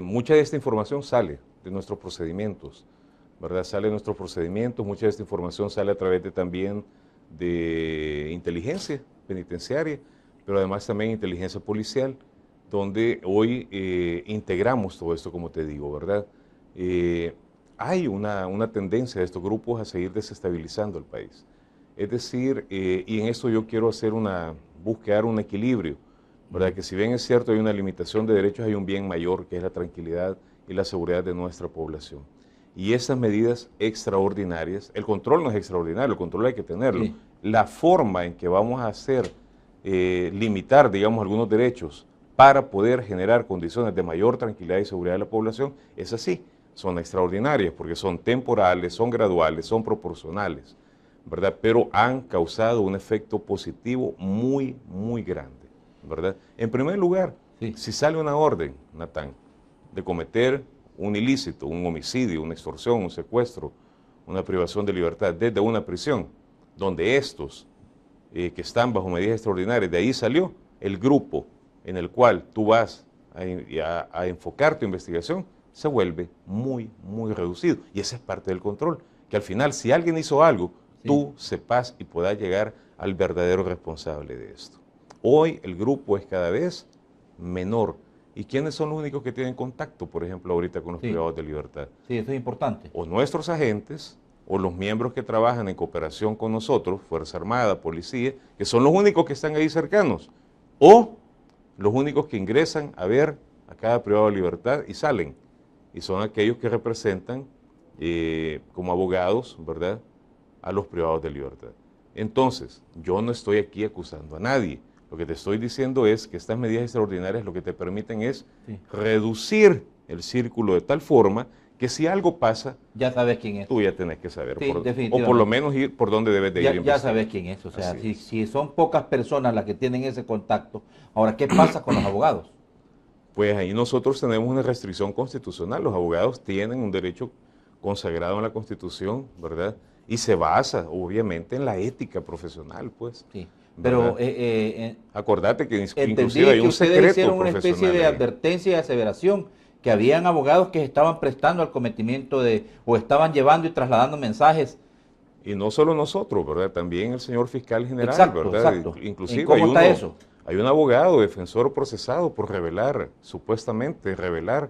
Mucha de esta información sale de nuestros procedimientos, ¿verdad? Sale de nuestros procedimientos, mucha de esta información sale a través también de inteligencia penitenciaria, pero además también inteligencia policial, donde hoy integramos todo esto, como te digo, ¿verdad? Hay una tendencia de estos grupos a seguir desestabilizando el país. Es decir, y en esto yo quiero buscar un equilibrio, ¿verdad? Que si bien es cierto hay una limitación de derechos, hay un bien mayor que es la tranquilidad y la seguridad de nuestra población. Y esas medidas extraordinarias, el control no es extraordinario, el control hay que tenerlo. Sí. La forma en que vamos a limitar, digamos, algunos derechos para poder generar condiciones de mayor tranquilidad y seguridad de la población, es así. Son extraordinarias porque son temporales, son graduales, son proporcionales, ¿verdad? Pero han causado un efecto positivo muy, muy grande, ¿verdad? En primer lugar, sí, si sale una orden, Natán, de cometer un ilícito, un homicidio, una extorsión, un secuestro, una privación de libertad desde una prisión, donde estos que están bajo medidas extraordinarias, de ahí salió el grupo en el cual tú vas a enfocar tu investigación, se vuelve muy, muy reducido. Y esa es parte del control, que al final, si alguien hizo algo, sí, tú sepas y puedas llegar al verdadero responsable de esto. Hoy el grupo es cada vez menor. ¿Y quiénes son los únicos que tienen contacto, por ejemplo, ahorita con los privados de libertad? Sí, eso es importante. O nuestros agentes, o los miembros que trabajan en cooperación con nosotros, Fuerza Armada, Policía, que son los únicos que están ahí cercanos, o los únicos que ingresan a ver a cada privado de libertad y salen, y son aquellos que representan como abogados, ¿verdad?, a los privados de libertad. Entonces, yo no estoy aquí acusando a nadie. Lo que te estoy diciendo es que estas medidas extraordinarias lo que te permiten es reducir el círculo de tal forma que si algo pasa, ya sabes quién es. tú ya tenés que saber, Sí, o por lo menos ir por donde debes de ir. Ya sabes quién es, o sea, Así si son pocas personas las que tienen ese contacto, ahora, ¿qué pasa con los abogados? Pues ahí nosotros tenemos una restricción constitucional. Los abogados tienen un derecho consagrado en la Constitución, ¿verdad? Y se basa, obviamente, en la ética profesional, pues. Sí, pero acordate que entendí inclusive hay que un ustedes secreto hicieron una especie de ahí. advertencia y aseveración, que habían abogados que se estaban prestando al cometimiento o estaban llevando y trasladando mensajes. Y no solo nosotros, ¿verdad? También el señor fiscal general, Exacto, ¿verdad? exacto. Inclusive ¿Cómo está eso? Hay un abogado defensor procesado por revelar, supuestamente revelar,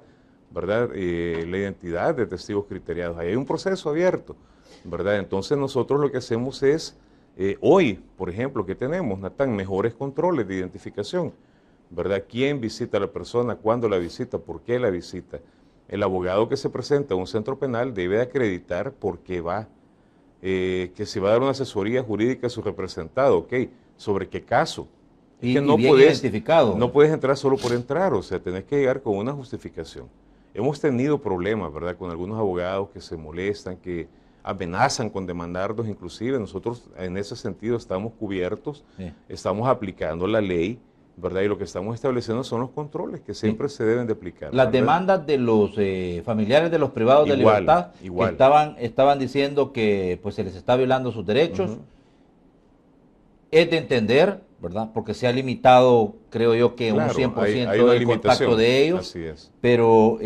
¿verdad? La identidad de testigos criteriados. Ahí hay un proceso abierto, ¿verdad? Entonces nosotros lo que hacemos es, hoy, por ejemplo, ¿qué tenemos, Natán? Mejores controles de identificación, ¿verdad? ¿Quién visita a la persona? ¿Cuándo la visita? ¿Por qué la visita? El abogado que se presenta a un centro penal debe acreditar por qué va, que se va a dar una asesoría jurídica a su representado, ¿ok? ¿Sobre qué caso? Y, que no bien puedes, identificado. no puedes entrar solo por entrar, o sea, tenés que llegar con una justificación. Hemos tenido problemas, ¿verdad?, con algunos abogados que se molestan, que amenazan con demandarnos, inclusive nosotros en ese sentido estamos cubiertos, sí. Estamos aplicando la ley, ¿verdad?, y lo que estamos estableciendo son los controles que siempre se deben de aplicar. Las demandas de los familiares de los privados de libertad que estaban diciendo que pues se les está violando sus derechos, es de entender, ¿verdad? Porque se ha limitado, creo yo, que un 100% el contacto de ellos. Así es. Pero,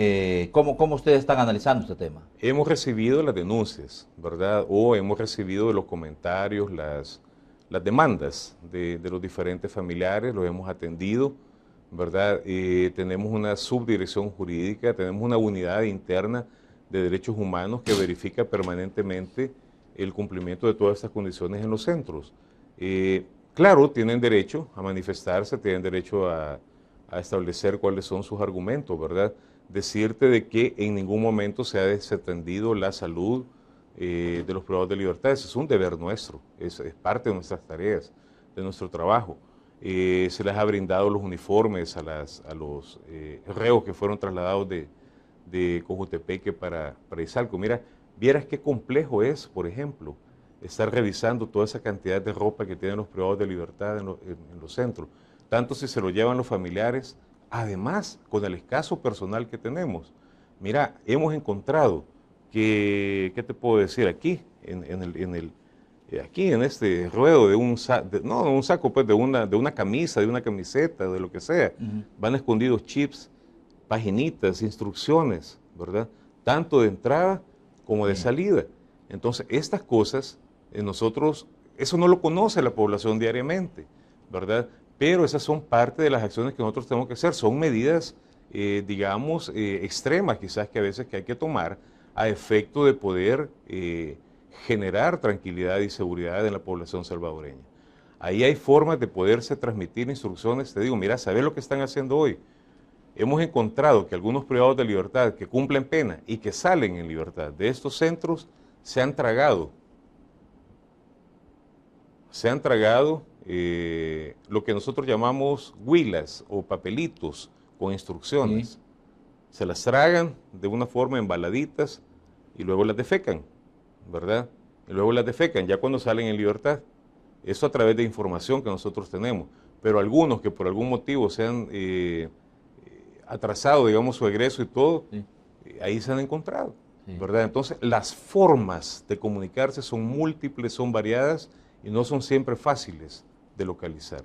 ¿cómo ustedes están analizando este tema? Hemos recibido las denuncias, ¿verdad? O hemos recibido los comentarios, las demandas de los diferentes familiares, los hemos atendido, ¿verdad? Tenemos una subdirección jurídica, tenemos una unidad interna de derechos humanos que verifica permanentemente el cumplimiento de todas estas condiciones en los centros. Claro, tienen derecho a manifestarse, tienen derecho a establecer cuáles son sus argumentos, ¿verdad? Decirte de que en ningún momento se ha desatendido la salud de los privados de libertad. Ese es un deber nuestro, es parte de nuestras tareas, de nuestro trabajo. Se les ha brindado los uniformes a los reos que fueron trasladados de Cojutepeque para Izalco. Mira, vieras qué complejo es, por ejemplo, estar revisando toda esa cantidad de ropa que tienen los privados de libertad en los centros, tanto si se lo llevan los familiares, además con el escaso personal que tenemos. Mira, hemos encontrado que, ¿qué te puedo decir? Aquí, aquí en este ruedo de un saco, pues de una camisa, de una camiseta, de lo que sea, van escondidos chips, paginitas, instrucciones, ¿verdad? Tanto de entrada como de salida. Entonces, estas cosas, nosotros, eso no lo conoce la población diariamente, ¿verdad? Pero esas son parte de las acciones que nosotros tenemos que hacer. Son medidas, digamos, extremas quizás que a veces que hay que tomar a efecto de poder generar tranquilidad y seguridad en la población salvadoreña. Ahí hay formas de poderse transmitir instrucciones. Te digo, mira, ¿sabes lo que están haciendo hoy? Hemos encontrado que algunos privados de libertad que cumplen pena y que salen en libertad de estos centros se han tragado lo que nosotros llamamos huilas o papelitos con instrucciones. Sí. Se las tragan de una forma embaladitas y luego las defecan, ¿verdad? Y luego las defecan ya cuando salen en libertad. Eso a través de información que nosotros tenemos. Pero algunos que por algún motivo se han atrasado, digamos, su egreso y todo, sí, ahí se han encontrado, sí, ¿verdad? Entonces, las formas de comunicarse son múltiples, son variadas y no son siempre fáciles de localizar.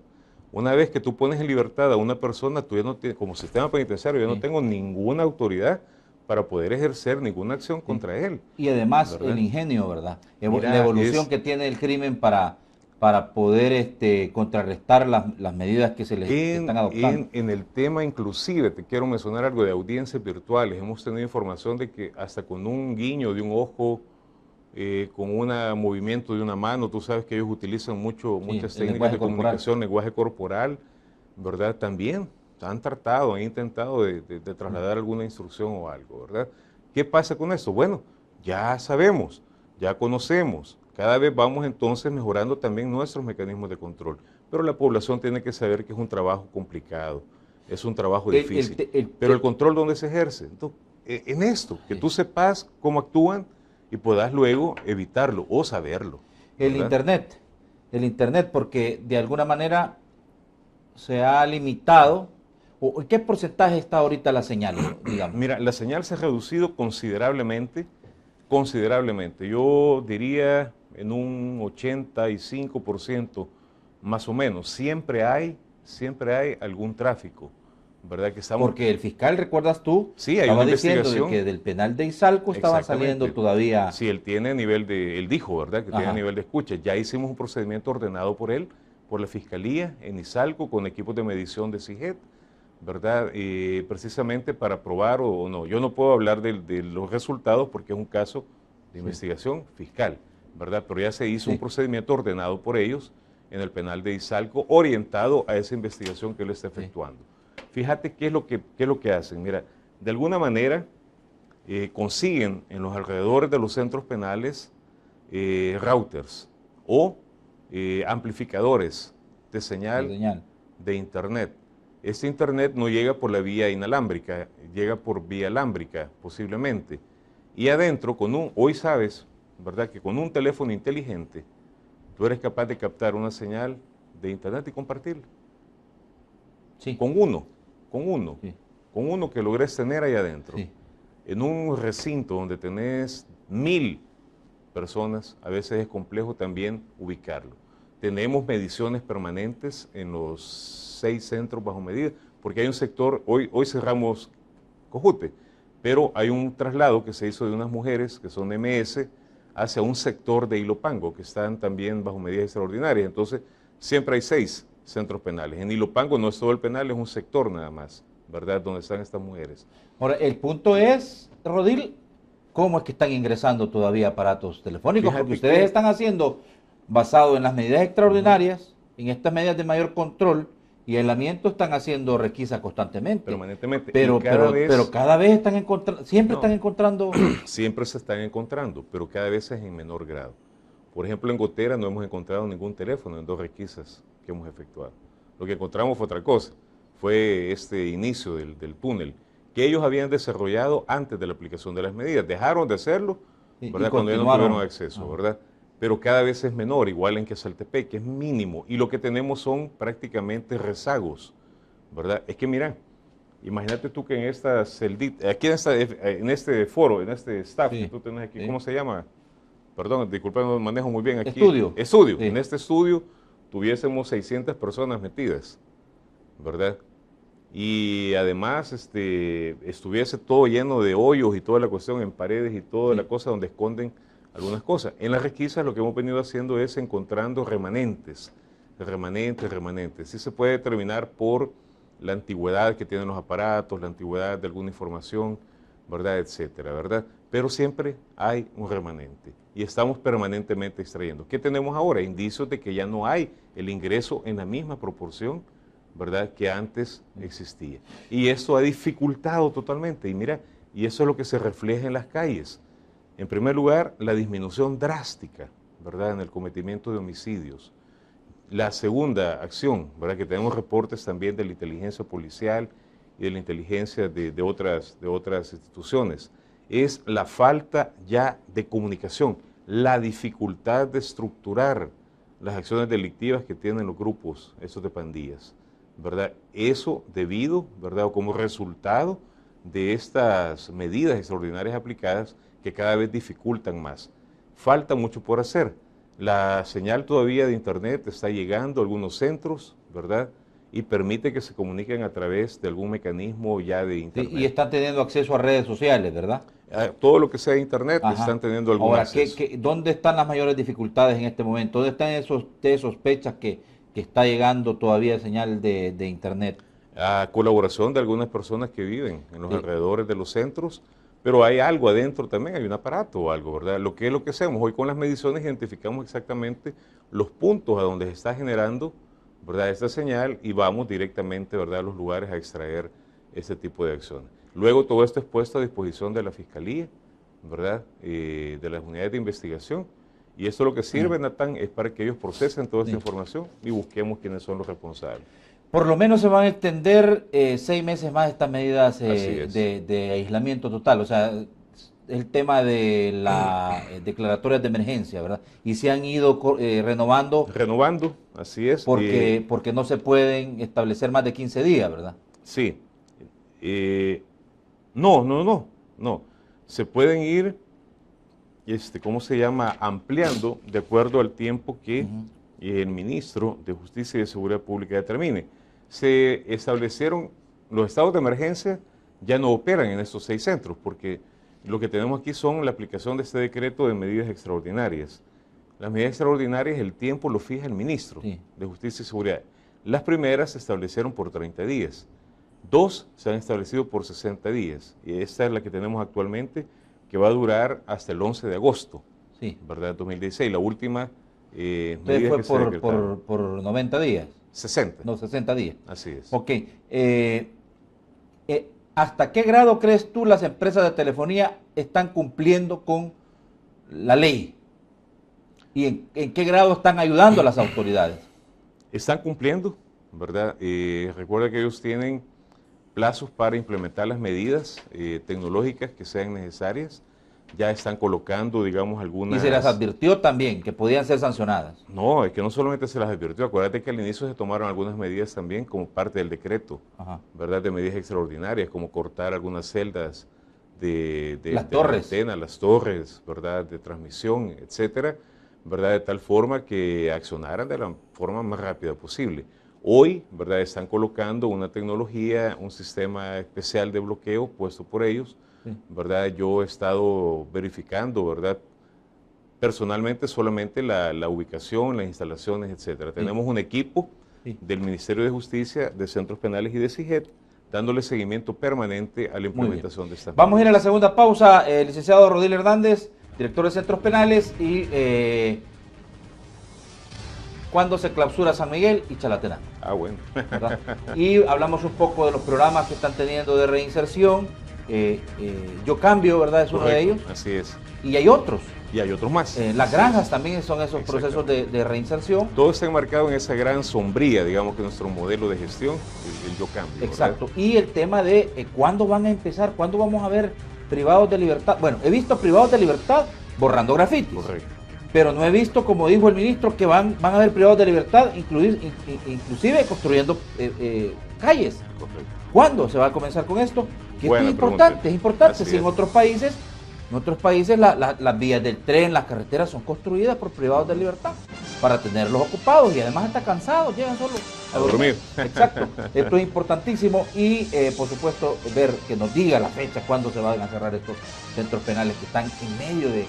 Una vez que tú pones en libertad a una persona, tú ya no tienes, como sistema penitenciario, yo no tengo ninguna autoridad para poder ejercer ninguna acción contra él. Y además, ¿verdad? El ingenio, ¿verdad? Mira, la evolución que tiene el crimen para poder contrarrestar las medidas que se les están adoptando. En el tema inclusive, te quiero mencionar algo de audiencias virtuales. Hemos tenido información de que hasta con un guiño de un ojo, con un movimiento de una mano, tú sabes que ellos utilizan muchas técnicas de comunicación, lenguaje corporal, ¿verdad? También han intentado de trasladar alguna instrucción o algo, ¿verdad? ¿Qué pasa con eso? Bueno, ya sabemos, ya conocemos. Cada vez vamos entonces mejorando también nuestros mecanismos de control. Pero la población tiene que saber que es un trabajo complicado, es un trabajo difícil. Pero el control, ¿dónde se ejerce? Entonces, en esto, que Sí. tú sepas cómo actúan y puedas luego evitarlo o saberlo. El ¿verdad? Internet, porque de alguna manera se ha limitado, o ¿qué porcentaje está ahorita la señal, digamos? Mira, la señal se ha reducido considerablemente, considerablemente. Yo diría en un 85% más o menos. Siempre hay algún tráfico, ¿verdad? Que estamos, Porque el fiscal, recuerdas tú, sí, hay una estaba diciendo de investigación. que del penal de Izalco estaban saliendo Exactamente. todavía. Si él tiene nivel de, él dijo, ¿verdad? Que tiene Ajá. nivel de escucha. Ya hicimos un procedimiento ordenado por él, por la Fiscalía en Izalco, con equipos de medición de CIGET, ¿verdad? Precisamente para probar o no. Yo no puedo hablar de los resultados porque es un caso de investigación fiscal, ¿verdad? Pero ya se hizo un Sí. procedimiento ordenado por ellos en el penal de Izalco, orientado a esa investigación que él está efectuando. Fíjate qué es lo que hacen. Mira, de alguna manera consiguen en los alrededores de los centros penales routers o amplificadores de De señal señal. de Internet. Este Internet no llega por la vía inalámbrica, llega por vía alámbrica posiblemente. Y adentro, hoy sabes, ¿verdad? Que con un teléfono inteligente, tú eres capaz de captar una señal de Internet y compartirla. Sí. Con uno, con uno, Sí. con uno que logres tener ahí adentro. Sí. En un recinto donde tenés 1000 personas, a veces es complejo también ubicarlo. Tenemos mediciones permanentes en los 6 centros bajo medida, porque hay un sector, hoy cerramos Cojute, pero hay un traslado que se hizo de unas mujeres que son MS hacia un sector de Ilopango, que están también bajo medidas extraordinarias. Entonces, siempre hay 6 centros penales. En Ilopango no es todo el penal, es un sector nada más, ¿verdad?, donde están estas mujeres. Ahora, el punto es, Rodil, ¿cómo es que están ingresando todavía aparatos telefónicos? Fíjate Porque ustedes que- están haciendo, basado en las medidas extraordinarias, en estas medidas de mayor control y aislamiento, están haciendo requisas constantemente. Permanentemente. Pero, Y cada vez- pero cada vez están encontrando, siempre No. están encontrando. Siempre se están encontrando, pero cada vez es en menor grado. Por ejemplo, en Gotera no hemos encontrado ningún teléfono en 2 requisas que hemos efectuado. Lo que encontramos fue otra cosa, fue este inicio del túnel, que ellos habían desarrollado antes de la aplicación de las medidas. Dejaron de hacerlo, Y ¿verdad?, cuando ya no continuaron. tuvieron acceso, ¿verdad? Pero cada vez es menor, igual en Quesaltepec, que es mínimo. Y lo que tenemos son prácticamente rezagos, ¿verdad? Es que mira, imagínate tú que en esta celdita, aquí en este foro, en este staff Sí, que tú tenés aquí, sí. ¿cómo se llama? Perdón, disculpa, no manejo muy bien aquí. Estudio. Estudio. Sí. En este estudio tuviésemos 600 personas metidas, ¿verdad? Y además estuviese todo lleno de hoyos y toda la cuestión en paredes y toda la cosa donde esconden algunas cosas. En las requisas lo que hemos venido haciendo es encontrando remanentes. Sí se puede determinar por la antigüedad que tienen los aparatos, la antigüedad de alguna información, ¿verdad?, etcétera, ¿verdad? Pero siempre hay un remanente y estamos permanentemente extrayendo. ¿Qué tenemos ahora? Indicios de que ya no hay el ingreso en la misma proporción, ¿verdad?, que antes existía. Y esto ha dificultado totalmente. Y mira, y eso es lo que se refleja en las calles. En primer lugar, la disminución drástica, ¿verdad?, en el cometimiento de homicidios. La segunda acción, ¿verdad?, que tenemos reportes también de la inteligencia policial y de la inteligencia de otras instituciones, es la falta ya de comunicación, la dificultad de estructurar las acciones delictivas que tienen los grupos, esos de pandillas, ¿verdad? Eso debido, ¿verdad?, o como resultado de estas medidas extraordinarias aplicadas que cada vez dificultan más. Falta mucho por hacer. La señal todavía de Internet está llegando a algunos centros, ¿verdad?, y permite que se comuniquen a través de algún mecanismo ya de Sí, Internet. y están teniendo acceso a redes sociales, ¿verdad? Todo lo que sea Internet Ajá. están teniendo algún Ahora, acceso. ¿dónde están las mayores dificultades en este momento? ¿Dónde están esos sospechas que está llegando todavía señal de Internet? A colaboración de algunas personas que viven en los Sí. alrededores de los centros, pero hay algo adentro también, hay un aparato o algo, ¿verdad? Lo que hacemos hoy con las mediciones, identificamos exactamente los puntos a donde se está generando, ¿verdad?, esta señal y vamos directamente, ¿verdad?, a los lugares a extraer este tipo de acciones. Luego todo esto es puesto a disposición de la Fiscalía, ¿verdad?, de las unidades de investigación. Y esto lo que sirve, Natán, es para que ellos procesen toda esta Sí. información y busquemos quiénes son los responsables. Por lo menos se van a extender 6 meses más estas medidas de aislamiento total, o sea, el tema de las declaratorias de emergencia, ¿verdad? Y se han ido renovando. Renovando, así es. Porque no se pueden establecer más de 15 días, ¿verdad? Sí. No. Se pueden ir, ¿cómo se llama? Ampliando de acuerdo al tiempo que el ministro de Justicia y de Seguridad Pública determine. Se establecieron, los estados de emergencia ya no operan en estos 6 centros, porque lo que tenemos aquí son la aplicación de este decreto de medidas extraordinarias. Las medidas extraordinarias, el tiempo lo fija el ministro de Justicia y Seguridad. Las primeras se establecieron por 30 días. 2 se han establecido por 60 días. Y esta es la que tenemos actualmente, que va a durar hasta el 11 de agosto, ¿verdad? 2016. La última medida fue por 90 días. 60. No, 60 días. Así es. Ok. ¿Hasta qué grado crees tú las empresas de telefonía están cumpliendo con la ley? ¿Y en qué grado están ayudando a las autoridades? Están cumpliendo, ¿verdad? Recuerda que ellos tienen plazos para implementar las medidas tecnológicas que sean necesarias. Ya están colocando, digamos, algunas... Y se las advirtió también que podían ser sancionadas. No, es que no solamente se las advirtió. Acuérdate que al inicio se tomaron algunas medidas también como parte del decreto, ¿verdad? De medidas extraordinarias, como cortar algunas celdas de las torres, antena, las torres, ¿verdad? De transmisión, etcétera, ¿verdad? De tal forma que accionaran de la forma más rápida posible. Hoy, ¿verdad? Están colocando una tecnología, un sistema especial de bloqueo puesto por ellos, ¿verdad? Yo he estado verificando, ¿verdad? Personalmente solamente la ubicación, las instalaciones, etcétera. Tenemos un equipo del Ministerio de Justicia, de Centros Penales y de CIGET, dándole seguimiento permanente a la implementación de estas medidas. Vamos a ir a la segunda pausa. Licenciado Rodil Hernández, director de Centros Penales, y cuándo se clausura San Miguel y Chalatenango. Ah, bueno. Y hablamos un poco de los programas que están teniendo de reinserción. Yo Cambio, ¿verdad? Es Correcto, uno de ellos. Así es. Y hay otros. Y hay otros más. Las granjas también son esos procesos de reinserción. Todo está enmarcado en esa gran sombría, digamos, que nuestro modelo de gestión, el Yo Cambio. Exacto. ¿verdad? Y el tema de cuándo van a empezar, cuándo vamos a ver privados de libertad. Bueno, he visto privados de libertad borrando grafitis. Correcto. Pero no he visto, como dijo el ministro, que van a haber privados de libertad, inclusive construyendo calles. Correcto. ¿Cuándo se va a comenzar con esto? Que esto es importante. Si en otros países las vías del tren, las carreteras son construidas por privados de libertad para tenerlos ocupados y además hasta cansados, llegan solo a dormir. Exacto. Esto es importantísimo y por supuesto ver que nos diga la fecha cuándo se van a cerrar estos centros penales que están en medio de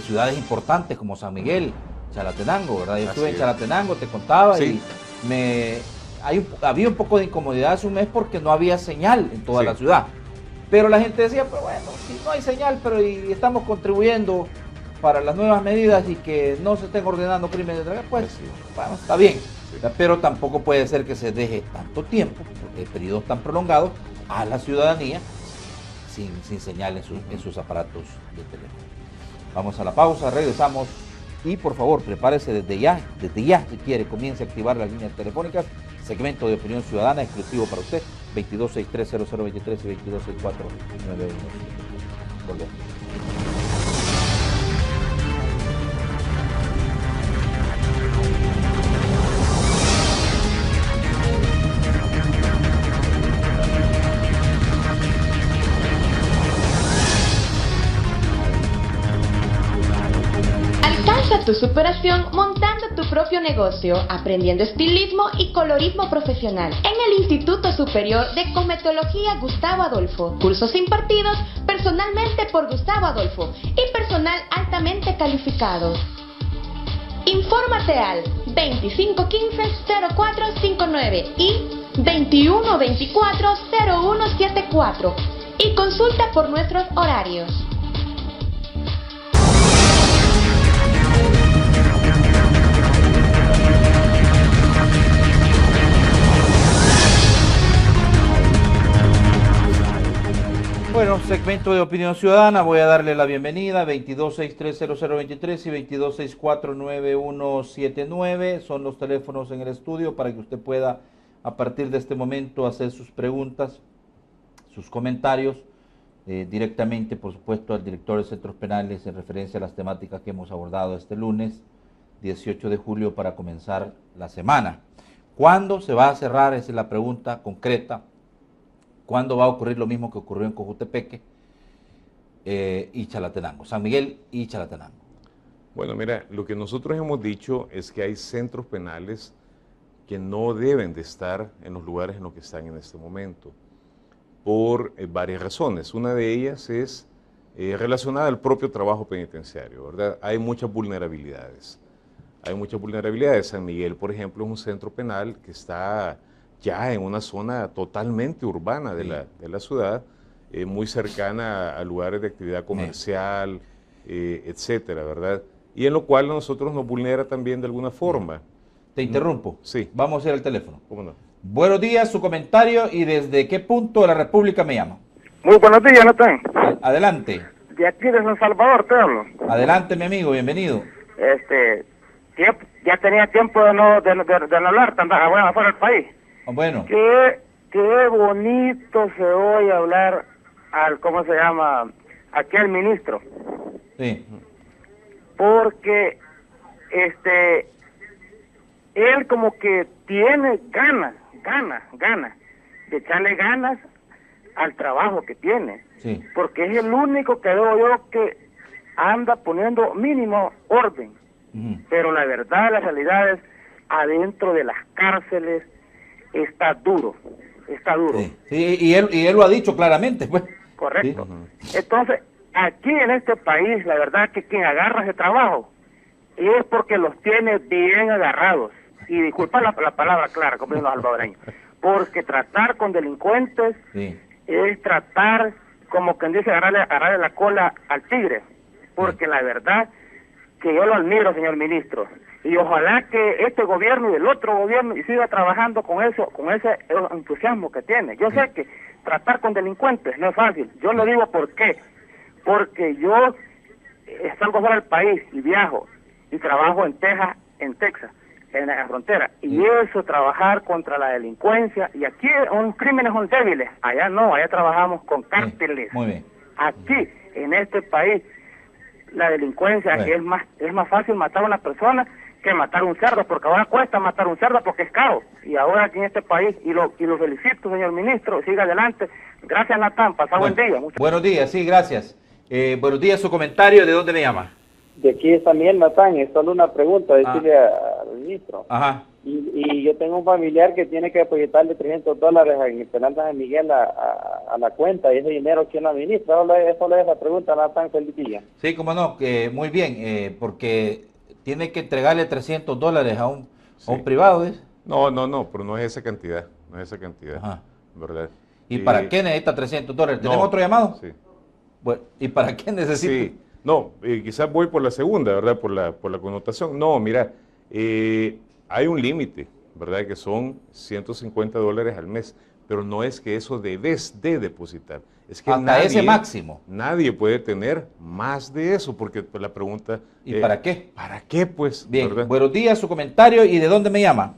ciudades importantes como San Miguel, Chalatenango, ¿verdad? Yo estuve en Chalatenango, te contaba, y había un poco de incomodidad hace un mes porque no había señal en toda la ciudad. Pero la gente decía, pues bueno, si no hay señal, pero y estamos contribuyendo para las nuevas medidas y que no se estén ordenando crímenes de guerra, pues bueno, está bien. Pero tampoco puede ser que se deje tanto tiempo, periodos tan prolongados, a la ciudadanía sin señal en sus aparatos de teléfono. Vamos a la pausa, regresamos y por favor prepárese desde ya si quiere, comience a activar las líneas telefónicas, segmento de opinión ciudadana exclusivo para usted, 22630023 y 226491. Volvemos. Tu superación montando tu propio negocio, aprendiendo estilismo y colorismo profesional en el Instituto Superior de Cosmetología Gustavo Adolfo. Cursos impartidos personalmente por Gustavo Adolfo y personal altamente calificado. Infórmate al 2515-0459 y 2124-0174 y consulta por nuestros horarios. Bueno, segmento de opinión ciudadana, voy a darle la bienvenida, 22630023 y 22649179, son los teléfonos en el estudio para que usted pueda a partir de este momento hacer sus preguntas, sus comentarios, directamente, por supuesto, al director de centros penales en referencia a las temáticas que hemos abordado este lunes, 18 de julio, para comenzar la semana. ¿Cuándo se va a cerrar? Esa es la pregunta concreta. ¿Cuándo va a ocurrir lo mismo que ocurrió en Cojutepeque y Chalatenango? San Miguel y Chalatenango. Bueno, mira, lo que nosotros hemos dicho es que hay centros penales que no deben de estar en los lugares en los que están en este momento, por varias razones. Una de ellas es relacionada al propio trabajo penitenciario, ¿verdad? Hay muchas vulnerabilidades. San Miguel, por ejemplo, es un centro penal que está ya en una zona totalmente urbana de la ciudad, muy cercana a lugares de actividad comercial, etcétera, ¿verdad? Y en lo cual a nosotros nos vulnera también de alguna forma. Te interrumpo. Sí. Vamos a ir al teléfono. ¿Cómo no? Buenos días, su comentario y desde qué punto de la República me llama. Muy buenos días, Natán. Adelante. De aquí de San Salvador te hablo. Adelante, mi amigo, bienvenido. Ya tenía tiempo de no hablar tan afuera del país. Bueno. Qué bonito se oye hablar ¿cómo se llama? Aquel ministro. Sí. Porque, él como que tiene ganas de echarle ganas al trabajo que tiene. Sí. Porque es el único que veo yo que anda poniendo mínimo orden. Pero la verdad, la realidad es, adentro de las cárceles está duro. Sí. Sí, y él lo ha dicho claramente, pues. Correcto. Sí. Entonces, aquí en este país, la verdad que quien agarra ese trabajo es porque los tiene bien agarrados. Y disculpa la palabra clara, como dicen los salvadoreños. Porque tratar con delincuentes es tratar, como quien dice, agarrarle la cola al tigre. Porque la verdad que yo lo admiro, señor ministro. Y ojalá que este gobierno y el otro gobierno siga trabajando con ese entusiasmo que tiene. Yo sé que tratar con delincuentes no es fácil. Yo lo digo ¿por qué? Porque yo salgo fuera del país y viajo y trabajo en Texas, en la frontera. Y eso, trabajar contra la delincuencia, y aquí los crímenes son débiles. Allá no, allá trabajamos con cárteles. Muy bien. Aquí, en este país, la delincuencia, que es más fácil matar a una persona que matar un cerdo, porque ahora cuesta matar un cerdo porque es caro. Y ahora aquí en este país, y lo felicito, señor ministro, siga adelante. Gracias, Natán, pasá buen día. Buenos días, sí, gracias. Buenos días, su comentario, ¿de dónde me llama? De aquí también, Natán, es solo una pregunta, decirle al ministro. Ajá. Y yo tengo un familiar que tiene que depositarle $300 en el penal de San Miguel a la cuenta, y ese dinero, ¿quién lo administra? Solo es la pregunta, Natán, feliz día. Sí, cómo no, que muy bien, porque tiene que entregarle $300 a un privado, ¿es? No, pero no es esa cantidad, Ajá. ¿verdad? ¿Y para qué necesita $300? ¿Tenemos otro llamado? Sí. Bueno, ¿y para qué necesita? Sí, no, quizás voy por la segunda, ¿verdad? Por la connotación. No, mira, hay un límite, ¿verdad? Que son $150 al mes, pero no es que eso debes de depositar. Es que hasta ese máximo. Nadie puede tener más de eso, porque pues, la pregunta... ¿Y para qué? ¿Para qué, pues? Bien, ¿verdad? buenos días, su comentario, ¿y de dónde me llama?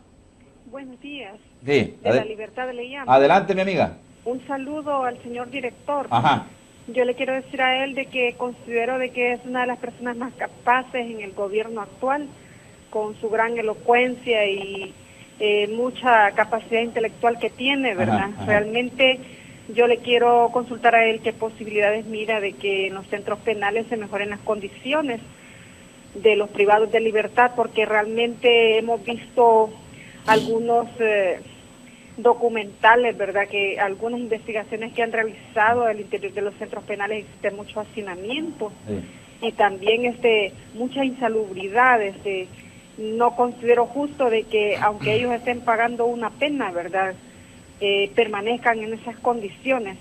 Buenos días. Sí. De La Libertad le llamo. Adelante, mi amiga. Un saludo al señor director. Ajá. Yo le quiero decir a él de que considero de que es una de las personas más capaces en el gobierno actual, con su gran elocuencia y mucha capacidad intelectual que tiene, ¿verdad? Ajá. Realmente yo le quiero consultar a él qué posibilidades mira de que en los centros penales se mejoren las condiciones de los privados de libertad, porque realmente hemos visto algunos documentales, ¿verdad? Que algunas investigaciones que han realizado al interior de los centros penales existe mucho hacinamiento y también mucha insalubridad. No considero justo de que aunque ellos estén pagando una pena, ¿verdad? Permanezcan en esas condiciones.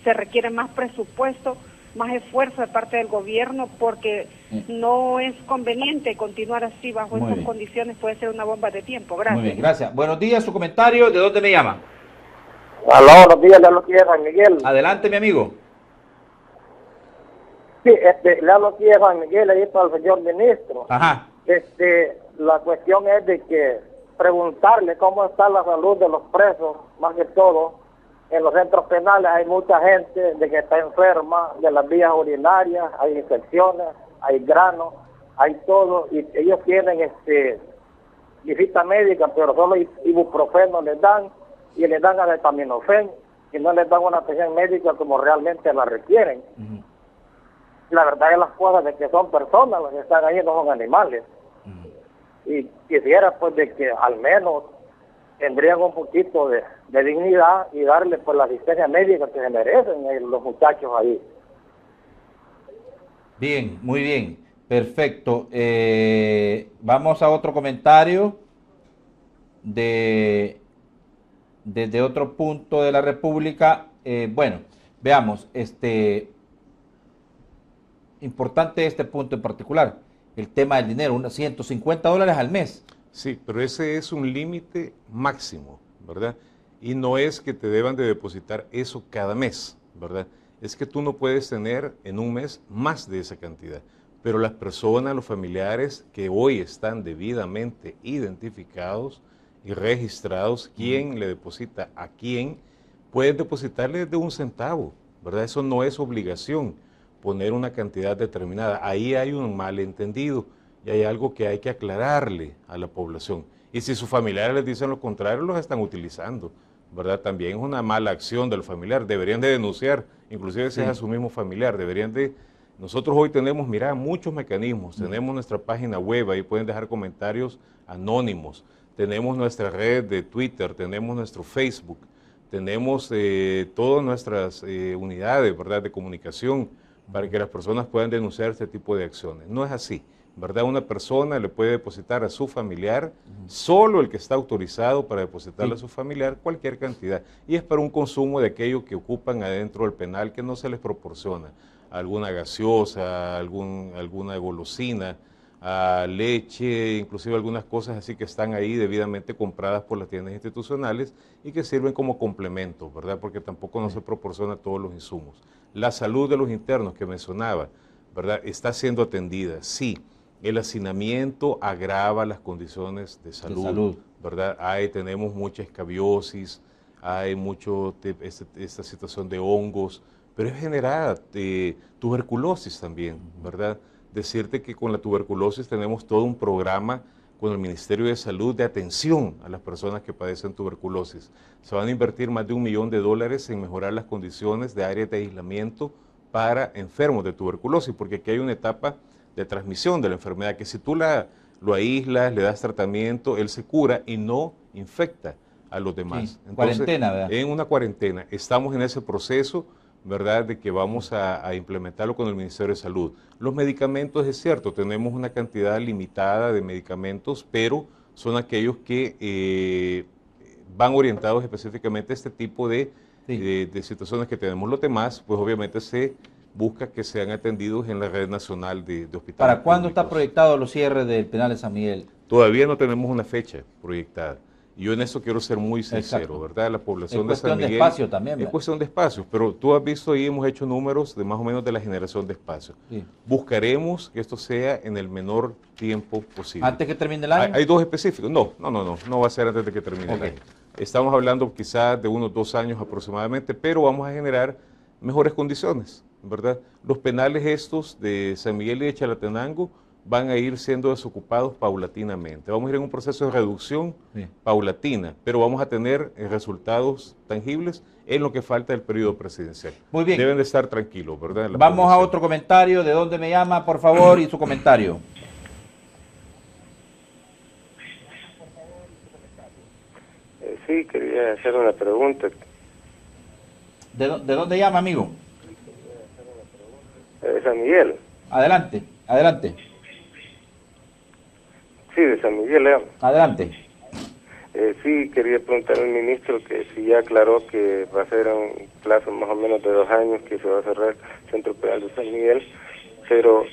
Se requiere más presupuesto, más esfuerzo de parte del gobierno, porque no es conveniente continuar así bajo estas condiciones. Puede ser una bomba de tiempo. Gracias. Muy bien, gracias. Buenos días, su comentario, ¿de dónde me llama? Aló, buenos días, le hablo aquí de San Miguel. Adelante, mi amigo. Sí, le hablo aquí de San Miguel, ahí está el señor ministro. Ajá. La cuestión es de que preguntarle cómo está la salud de los presos, más que todo. En los centros penales hay mucha gente de que está enferma de las vías urinarias, hay infecciones, hay granos, hay todo, y ellos tienen visita médica, pero solo ibuprofeno les dan, y les dan acetaminofén, y no les dan una atención médica como realmente la requieren. La verdad es las cosas de que son personas las que están ahí, no son animales. Y quisiera pues de que al menos tendrían un poquito de dignidad y darle pues la asistencia médica que se merecen los muchachos ahí. Bien, muy bien, perfecto. Vamos a otro comentario desde otro punto de la República. Bueno, veamos, importante este punto en particular, el tema del dinero, unos $150 al mes. Sí, pero ese es un límite máximo, ¿verdad? Y no es que te deban de depositar eso cada mes, ¿verdad? Es que tú no puedes tener en un mes más de esa cantidad. Pero las personas, los familiares que hoy están debidamente identificados y registrados, quién le deposita a quién, puedes depositarle desde un centavo, ¿verdad? Eso no es obligación, poner una cantidad determinada. Ahí hay un malentendido. Y hay algo que hay que aclararle a la población. Y si sus familiares les dicen lo contrario, los están utilizando, ¿verdad? También es una mala acción del familiar. Deberían de denunciar, inclusive si es a su mismo familiar. Nosotros hoy tenemos, mira, muchos mecanismos. Tenemos nuestra página web, ahí pueden dejar comentarios anónimos. Tenemos nuestra red de Twitter, tenemos nuestro Facebook, tenemos todas nuestras unidades, ¿verdad?, de comunicación para que las personas puedan denunciar este tipo de acciones. No es así. ¿Verdad? Una persona le puede depositar a su familiar, solo el que está autorizado para depositarle a su familiar cualquier cantidad. Y es para un consumo de aquello que ocupan adentro del penal que no se les proporciona. Alguna gaseosa, alguna golosina, leche, inclusive algunas cosas así que están ahí debidamente compradas por las tiendas institucionales y que sirven como complemento, ¿verdad? Porque tampoco no se proporciona todos los insumos. La salud de los internos que mencionaba, ¿verdad?, está siendo atendida, sí. El hacinamiento agrava las condiciones de salud. ¿Verdad? Tenemos mucha escabiosis, hay esta situación de hongos, pero es generada tuberculosis también, ¿verdad? Decirte que con la tuberculosis tenemos todo un programa con el Ministerio de Salud de atención a las personas que padecen tuberculosis. Se van a invertir más de $1 millón en mejorar las condiciones de áreas de aislamiento para enfermos de tuberculosis, porque aquí hay una etapa de transmisión de la enfermedad, que si tú lo aíslas, le das tratamiento, él se cura y no infecta a los demás. Sí, entonces, cuarentena, ¿verdad? En una cuarentena. Estamos en ese proceso, ¿verdad?, de que vamos a implementarlo con el Ministerio de Salud. Los medicamentos, es cierto, tenemos una cantidad limitada de medicamentos, pero son aquellos que van orientados específicamente a este tipo de situaciones que tenemos. Los demás, pues obviamente se busca que sean atendidos en la red nacional de hospitales. ¿Para cuándo públicos. está proyectado los cierres del penal de San Miguel? Todavía no tenemos una fecha proyectada. Yo en eso quiero ser muy sincero, Exacto. ¿verdad? La población Es de San Miguel... cuestión de espacio también, Es ¿verdad? cuestión de espacios, pero tú has visto ahí, hemos hecho números de más o menos de la generación de espacios. Sí. Buscaremos que esto sea en el menor tiempo posible. ¿Antes que termine el año? Hay dos específicos. No va a ser antes de que termine el año. Estamos hablando quizás de unos 2 años aproximadamente, pero vamos a generar mejores condiciones, ¿verdad? Los penales estos de San Miguel y de Chalatenango van a ir siendo desocupados paulatinamente. Vamos a ir en un proceso de reducción paulatina, pero vamos a tener resultados tangibles en lo que falta del periodo presidencial. Muy bien. Deben de estar tranquilos, ¿verdad? Vamos a otro comentario. ¿De dónde me llama, por favor? Y su comentario. Sí, quería hacer una pregunta. ¿De dónde llama, amigo? De San Miguel. Adelante, adelante. Sí, de San Miguel. Adelante. Sí, quería preguntar al ministro que si ya aclaró que va a ser un plazo más o menos de 2 años que se va a cerrar el Centro Penal de San Miguel, pero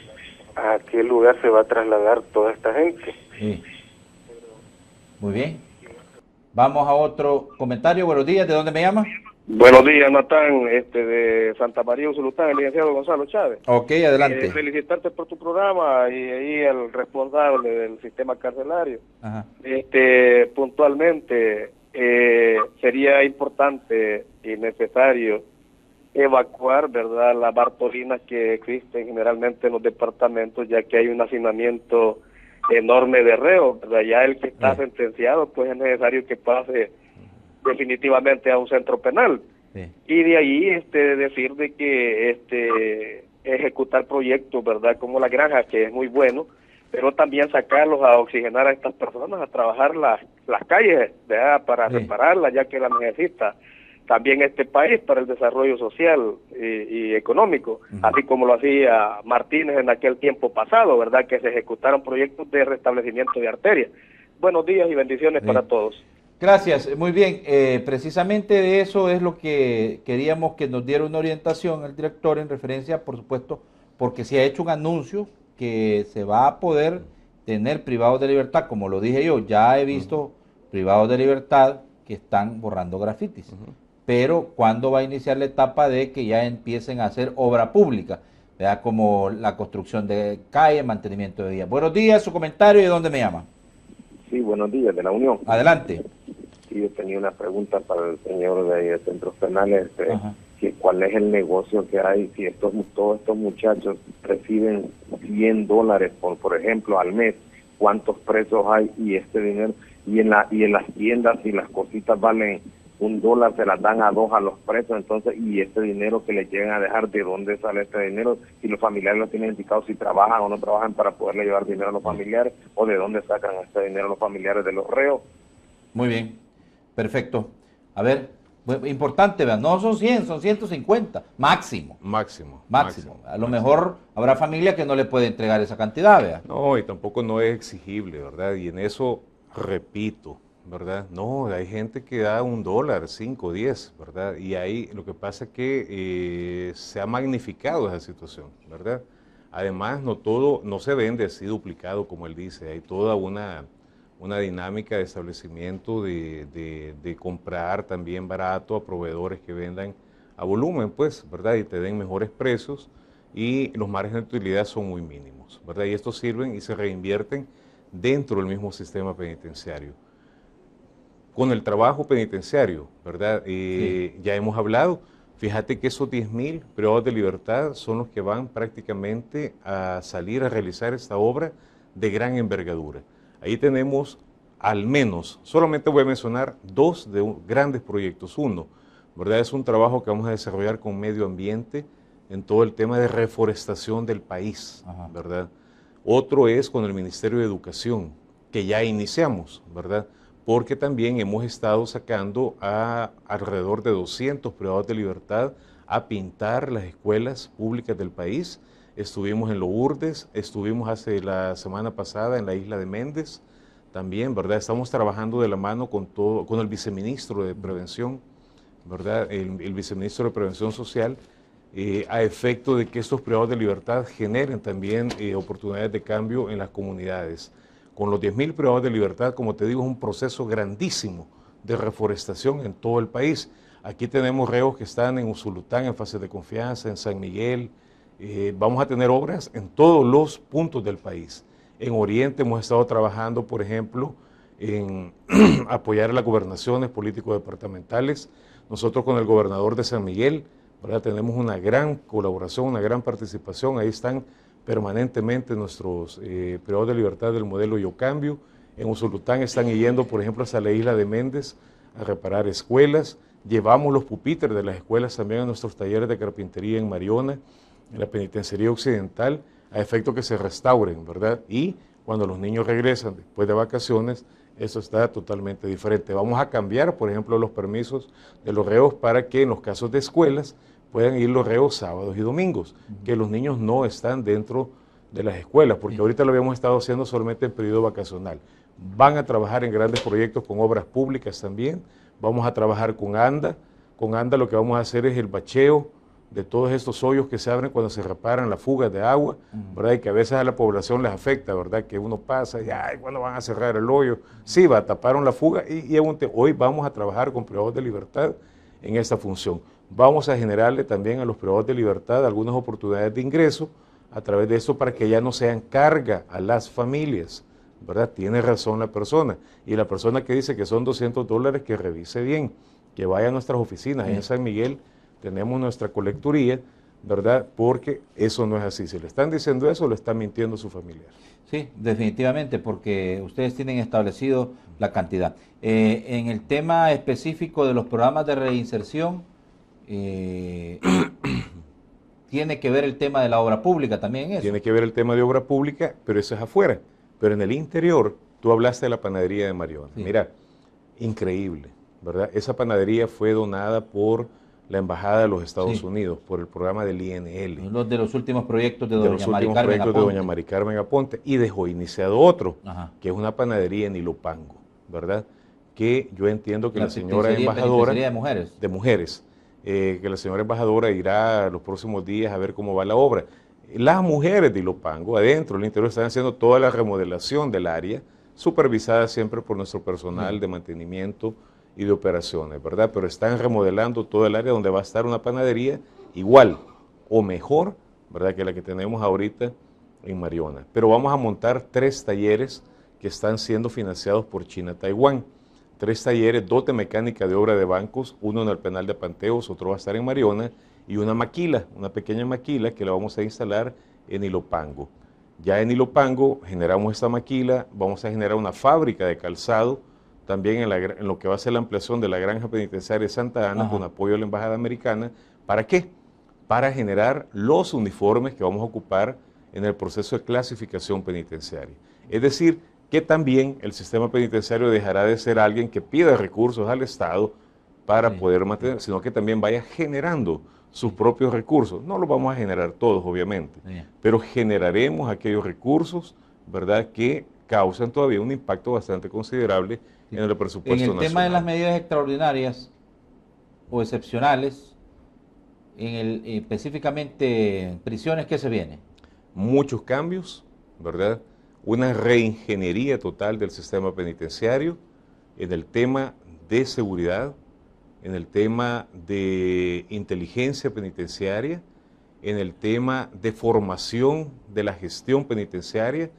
¿a qué lugar se va a trasladar toda esta gente? Sí. Muy bien. Vamos a otro comentario. Buenos días, ¿de dónde me llama? Buenos días, Natán, de Santa María Usulután, el licenciado Gonzalo Chávez. Ok, adelante. Felicitarte por tu programa y ahí el responsable del sistema carcelario. Ajá. Puntualmente, sería importante y necesario evacuar, ¿verdad?, las bartolinas que existen generalmente en los departamentos, ya que hay un hacinamiento enorme de reos, ¿verdad? Ya el que está sentenciado, pues es necesario que pase definitivamente a un centro penal. Sí. Y de ahí decir de que ejecutar proyectos, ¿verdad?, como la granja, que es muy bueno, pero también sacarlos a oxigenar a estas personas, a trabajar las calles, ¿verdad?, para repararlas, ya que las necesita también este país para el desarrollo social y económico, así como lo hacía Martínez en aquel tiempo pasado, ¿verdad?, que se ejecutaron proyectos de restablecimiento de arterias. Buenos días y bendiciones para todos. Gracias, muy bien. Precisamente de eso es lo que queríamos que nos diera una orientación el director en referencia, por supuesto, porque se ha hecho un anuncio que se va a poder tener privados de libertad, como lo dije yo, ya he visto privados de libertad que están borrando grafitis. Pero ¿cuándo va a iniciar la etapa de que ya empiecen a hacer obra pública? ¿Verdad? Como la construcción de calles, mantenimiento de vías. Buenos días, su comentario y de dónde me llama. Sí, buenos días, de la Unión. Adelante. Sí, yo tenía una pregunta para el señor de Centros Penales. ¿Cuál es el negocio que hay si todos estos muchachos reciben $100, por ejemplo, al mes? ¿Cuántos presos hay? Y este dinero, y en las tiendas, si las cositas valen $1, se las dan a 2 a los presos, entonces, y este dinero que les llegan a dejar, ¿de dónde sale este dinero? Si los familiares lo tienen indicado, si trabajan o no trabajan para poderle llevar dinero a los familiares, o de dónde sacan este dinero los familiares de los reos. Muy bien, perfecto. A ver, importante, vean, no son 100, son 150, máximo. Máximo. A lo mejor habrá familia que no le puede entregar esa cantidad, vea. No, y tampoco no es exigible, ¿verdad? Y en eso, repito, ¿verdad? No, hay gente que da $1, 5, 10, ¿verdad? Y ahí lo que pasa es que se ha magnificado esa situación, ¿verdad? Además, no todo, no se vende así duplicado como él dice, hay toda una dinámica de establecimiento de comprar también barato a proveedores que vendan a volumen, pues, ¿verdad? Y te den mejores precios y los márgenes de utilidad son muy mínimos, ¿verdad? Y estos sirven y se reinvierten dentro del mismo sistema penitenciario. Con el trabajo penitenciario, ¿verdad? Ya hemos hablado, fíjate que esos 10.000 privados de libertad son los que van prácticamente a salir a realizar esta obra de gran envergadura. Ahí tenemos al menos, solamente voy a mencionar 2 grandes proyectos. Uno, ¿verdad? Es un trabajo que vamos a desarrollar con medio ambiente en todo el tema de reforestación del país, ¿verdad? Otro es con el Ministerio de Educación, que ya iniciamos, ¿verdad? Porque también hemos estado sacando a alrededor de 200 privados de libertad a pintar las escuelas públicas del país. Estuvimos en Lourdes, estuvimos hace la semana pasada en la isla de Méndez, también, ¿verdad? Estamos trabajando de la mano con el viceministro de Prevención, ¿verdad? El viceministro de Prevención Social, a efecto de que estos privados de libertad generen también oportunidades de cambio en las comunidades. Con los 10.000 privados de libertad, como te digo, es un proceso grandísimo de reforestación en todo el país. Aquí tenemos reos que están en Usulután, en fase de confianza, en San Miguel. Vamos a tener obras en todos los puntos del país. En Oriente hemos estado trabajando, por ejemplo, en apoyar a las gobernaciones políticos departamentales. Nosotros con el gobernador de San Miguel, ¿verdad? Tenemos una gran colaboración, una gran participación. Ahí están permanentemente nuestros privados de libertad del modelo Yo Cambio. En Usulután están yendo, por ejemplo, hasta la isla de Méndez a reparar escuelas. Llevamos los pupitres de las escuelas también a nuestros talleres de carpintería en Mariona, en la Penitenciaría Occidental, a efecto que se restauren, ¿verdad? Y cuando los niños regresan después de vacaciones, eso está totalmente diferente. Vamos a cambiar, por ejemplo, los permisos de los reos para que en los casos de escuelas puedan ir los reos sábados y domingos, que los niños no están dentro de las escuelas, porque ahorita lo habíamos estado haciendo solamente en periodo vacacional. Van a trabajar en grandes proyectos con obras públicas también. Vamos a trabajar con ANDA. Con ANDA lo que vamos a hacer es el bacheo de todos estos hoyos que se abren cuando se reparan las fugas de agua, ¿verdad? Y que a veces a la población les afecta, ¿verdad? Que uno pasa y, ay, ¿cuándo van a cerrar el hoyo? Sí, taparon la fuga y hoy vamos a trabajar con privados de libertad en esta función. Vamos a generarle también a los privados de libertad algunas oportunidades de ingreso a través de eso para que ya no sean carga a las familias, ¿verdad? Tiene razón la persona. Y la persona que dice que son $200, que revise bien, que vaya a nuestras oficinas. En San Miguel tenemos nuestra colecturía, ¿verdad? Porque eso no es así. Si le están diciendo eso, le están mintiendo a su familiar. Sí, definitivamente, porque ustedes tienen establecido la cantidad. En el tema específico de los programas de reinserción, tiene que ver el tema de la obra pública también eso. Tiene que ver el tema de obra pública, pero eso es afuera. Pero en el interior, tú hablaste de la panadería de Mariona. Sí. Mira, increíble, ¿verdad? Esa panadería fue donada por la Embajada de los Estados Unidos, por el programa del INL. Uno de los últimos proyectos de doña Mari Carmen Aponte. Y dejó iniciado otro, que es una panadería en Ilopango, ¿verdad? Que yo entiendo que la señora embajadora... De mujeres. Que la señora embajadora irá los próximos días a ver cómo va la obra. Las mujeres de Ilopango, adentro, en el interior, están haciendo toda la remodelación del área, supervisada siempre por nuestro personal de mantenimiento y de operaciones, ¿verdad? Pero están remodelando todo el área donde va a estar una panadería igual o mejor, ¿verdad?, que la que tenemos ahorita en Mariona. Pero vamos a montar 3 talleres que están siendo financiados por China Taiwán. 3 talleres, 2 de mecánica de obra de bancos, uno en el penal de Panteos, otro va a estar en Mariona, y una maquila, una pequeña maquila que la vamos a instalar en Ilopango. Ya en Ilopango generamos esta maquila, vamos a generar una fábrica de calzado, también en lo que va a ser la ampliación de la granja penitenciaria de Santa Ana, con apoyo de la Embajada Americana. ¿Para qué? Para generar los uniformes que vamos a ocupar en el proceso de clasificación penitenciaria. Es decir, que también el sistema penitenciario dejará de ser alguien que pida recursos al Estado para poder mantener, sino que también vaya generando sus propios recursos. No los vamos a generar todos, obviamente, pero generaremos aquellos recursos, ¿verdad?, que causan todavía un impacto bastante considerable en el presupuesto nacional. En el tema de las medidas extraordinarias o excepcionales, específicamente en prisiones, ¿qué se viene? Muchos cambios, ¿verdad? Una reingeniería total del sistema penitenciario en el tema de seguridad, en el tema de inteligencia penitenciaria, en el tema de formación de la gestión penitenciaria,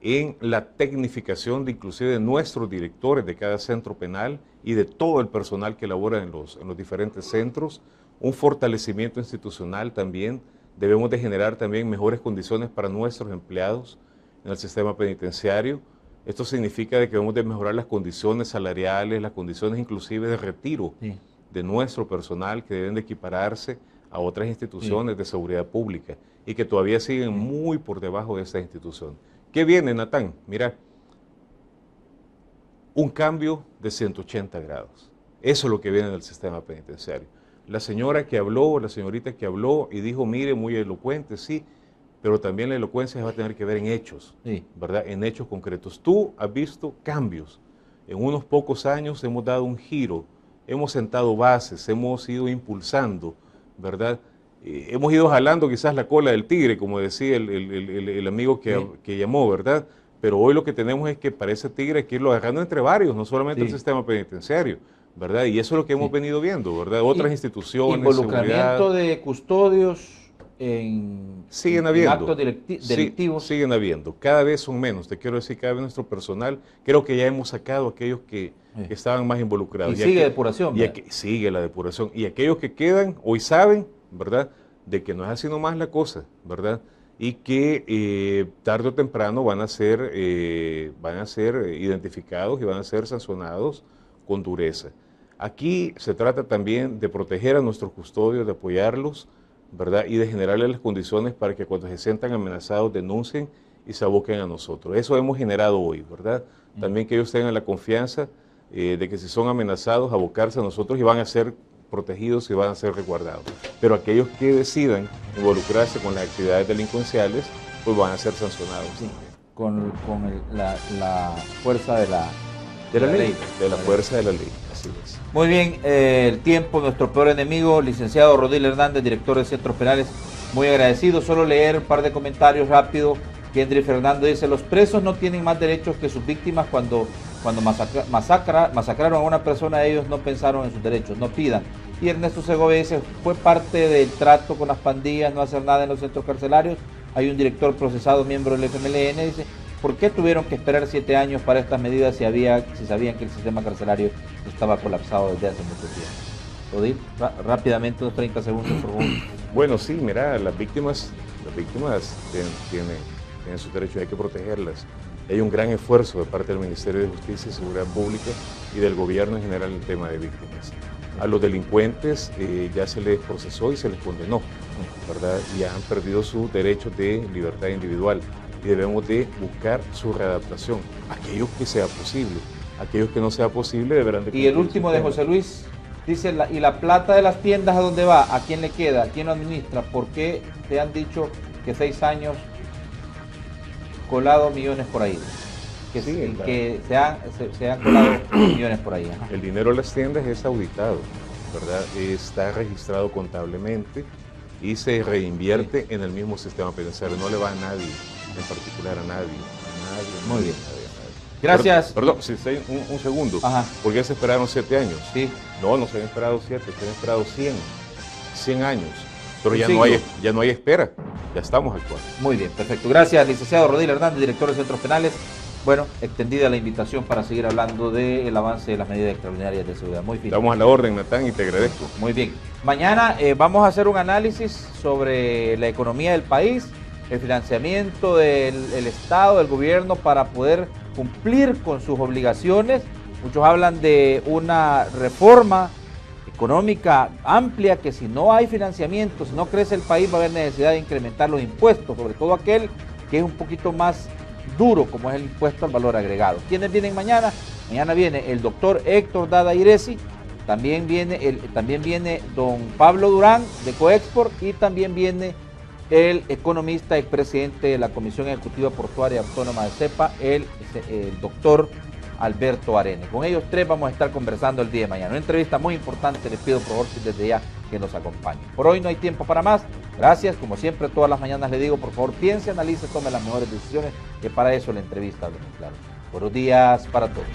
en la tecnificación de inclusive de nuestros directores de cada centro penal y de todo el personal que labora en los diferentes centros, un fortalecimiento institucional también. Debemos de generar también mejores condiciones para nuestros empleados en el sistema penitenciario. Esto significa de que debemos de mejorar las condiciones salariales, las condiciones inclusive de retiro de nuestro personal, que deben de equipararse a otras instituciones de seguridad pública y que todavía siguen muy por debajo de esta institución. ¿Qué viene, Natán? Mira, un cambio de 180 grados. Eso es lo que viene del sistema penitenciario. La señora que habló, la señorita que habló y dijo, mire, muy elocuente, sí, pero también la elocuencia va a tener que ver en hechos, ¿verdad? En hechos concretos. Tú has visto cambios. En unos pocos años hemos dado un giro, hemos sentado bases, hemos ido impulsando, ¿verdad? Hemos ido jalando quizás la cola del tigre, como decía el amigo que llamó, ¿verdad? Pero hoy lo que tenemos es que para ese tigre hay que irlo agarrando entre varios, no solamente el sistema penitenciario, ¿verdad? Y eso es lo que hemos venido viendo, ¿verdad? Otras instituciones, involucramiento de custodios en actos delictivos. Siguen habiendo, cada vez son menos, te quiero decir, cada vez nuestro personal, creo que ya hemos sacado a aquellos que estaban más involucrados. Y sigue depuración. Sigue la depuración. Y aquellos que quedan, hoy saben, ¿verdad?, de que no es así nomás la cosa, ¿verdad? Y que tarde o temprano van a ser identificados y van a ser sancionados con dureza. Aquí se trata también de proteger a nuestros custodios, de apoyarlos, ¿verdad?, y de generarles las condiciones para que cuando se sientan amenazados denuncien y se aboquen a nosotros. Eso hemos generado hoy, ¿verdad? También que ellos tengan la confianza de que si son amenazados, abocarse a nosotros y van a ser protegidos y van a ser resguardados. Pero aquellos que decidan involucrarse con las actividades delincuenciales, pues van a ser sancionados. Con la fuerza de la ley. De la fuerza de la ley, así es. Muy bien, el tiempo, nuestro peor enemigo, licenciado Rodil Hernández, director de Centros Penales, muy agradecido. Solo leer un par de comentarios rápido. Kendry Fernando dice, los presos no tienen más derechos que sus víctimas. Cuando masacraron a una persona, ellos no pensaron en sus derechos, no pidan. Y Ernesto Segovia dice, fue parte del trato con las pandillas, no hacer nada en los centros carcelarios. Hay un director procesado, miembro del FMLN, dice, ¿por qué tuvieron que esperar 7 años para estas medidas si sabían que el sistema carcelario estaba colapsado desde hace mucho tiempo? Odil, rápidamente, unos 30 segundos, por favor. Bueno, sí, mira, las víctimas tienen sus derechos, hay que protegerlas. Hay un gran esfuerzo de parte del Ministerio de Justicia y Seguridad Pública y del gobierno en general en el tema de víctimas. A los delincuentes ya se les procesó y se les condenó, ¿verdad? Y han perdido sus derechos de libertad individual y debemos de buscar su readaptación. Aquellos que sea posible, aquellos que no sea posible deberán de... Y el último de José Luis dice, ¿y la plata de las tiendas a dónde va? ¿A quién le queda? ¿A quién lo administra? ¿Por qué te han dicho que 6 años colado millones por ahí? Que, sí, que se han colado millones por ahí. Ajá. El dinero de las tiendas es auditado, ¿verdad? Está registrado contablemente y se reinvierte en el mismo sistema penitenciario. No le va a nadie, en particular a nadie. Muy bien. Gracias. Perdón, si un segundo. Ajá. ¿Por qué se esperaron 7 años? Sí. No se han esperado 7, se han esperado 100 años. Pero ya no hay espera, ya estamos actuando. Muy bien, perfecto. Gracias, licenciado Rodil Hernández, director de Centros Penales. Bueno, extendida la invitación para seguir hablando del avance de las medidas extraordinarias de seguridad. Muy bien. Estamos a la orden, Natán, y te agradezco. Muy bien. Mañana vamos a hacer un análisis sobre la economía del país, el financiamiento del Estado, del gobierno, para poder cumplir con sus obligaciones. Muchos hablan de una reforma económica amplia, que si no hay financiamiento, si no crece el país, va a haber necesidad de incrementar los impuestos, sobre todo aquel que es un poquito más duro, como es el impuesto al valor agregado. ¿Quiénes vienen mañana? Mañana viene el doctor Héctor Dada Iresi, también viene don Pablo Durán de Coexport y también viene el economista, expresidente de la Comisión Ejecutiva Portuaria Autónoma de CEPA, el doctor Alberto Arene. Con ellos tres vamos a estar conversando el día de mañana. Una entrevista muy importante, les pido por favor desde ya que nos acompañen. Por hoy no hay tiempo para más. Gracias, como siempre todas las mañanas le digo, por favor piense, analice, tome las mejores decisiones, que para eso la entrevista Hablemos Claro. Buenos días para todos.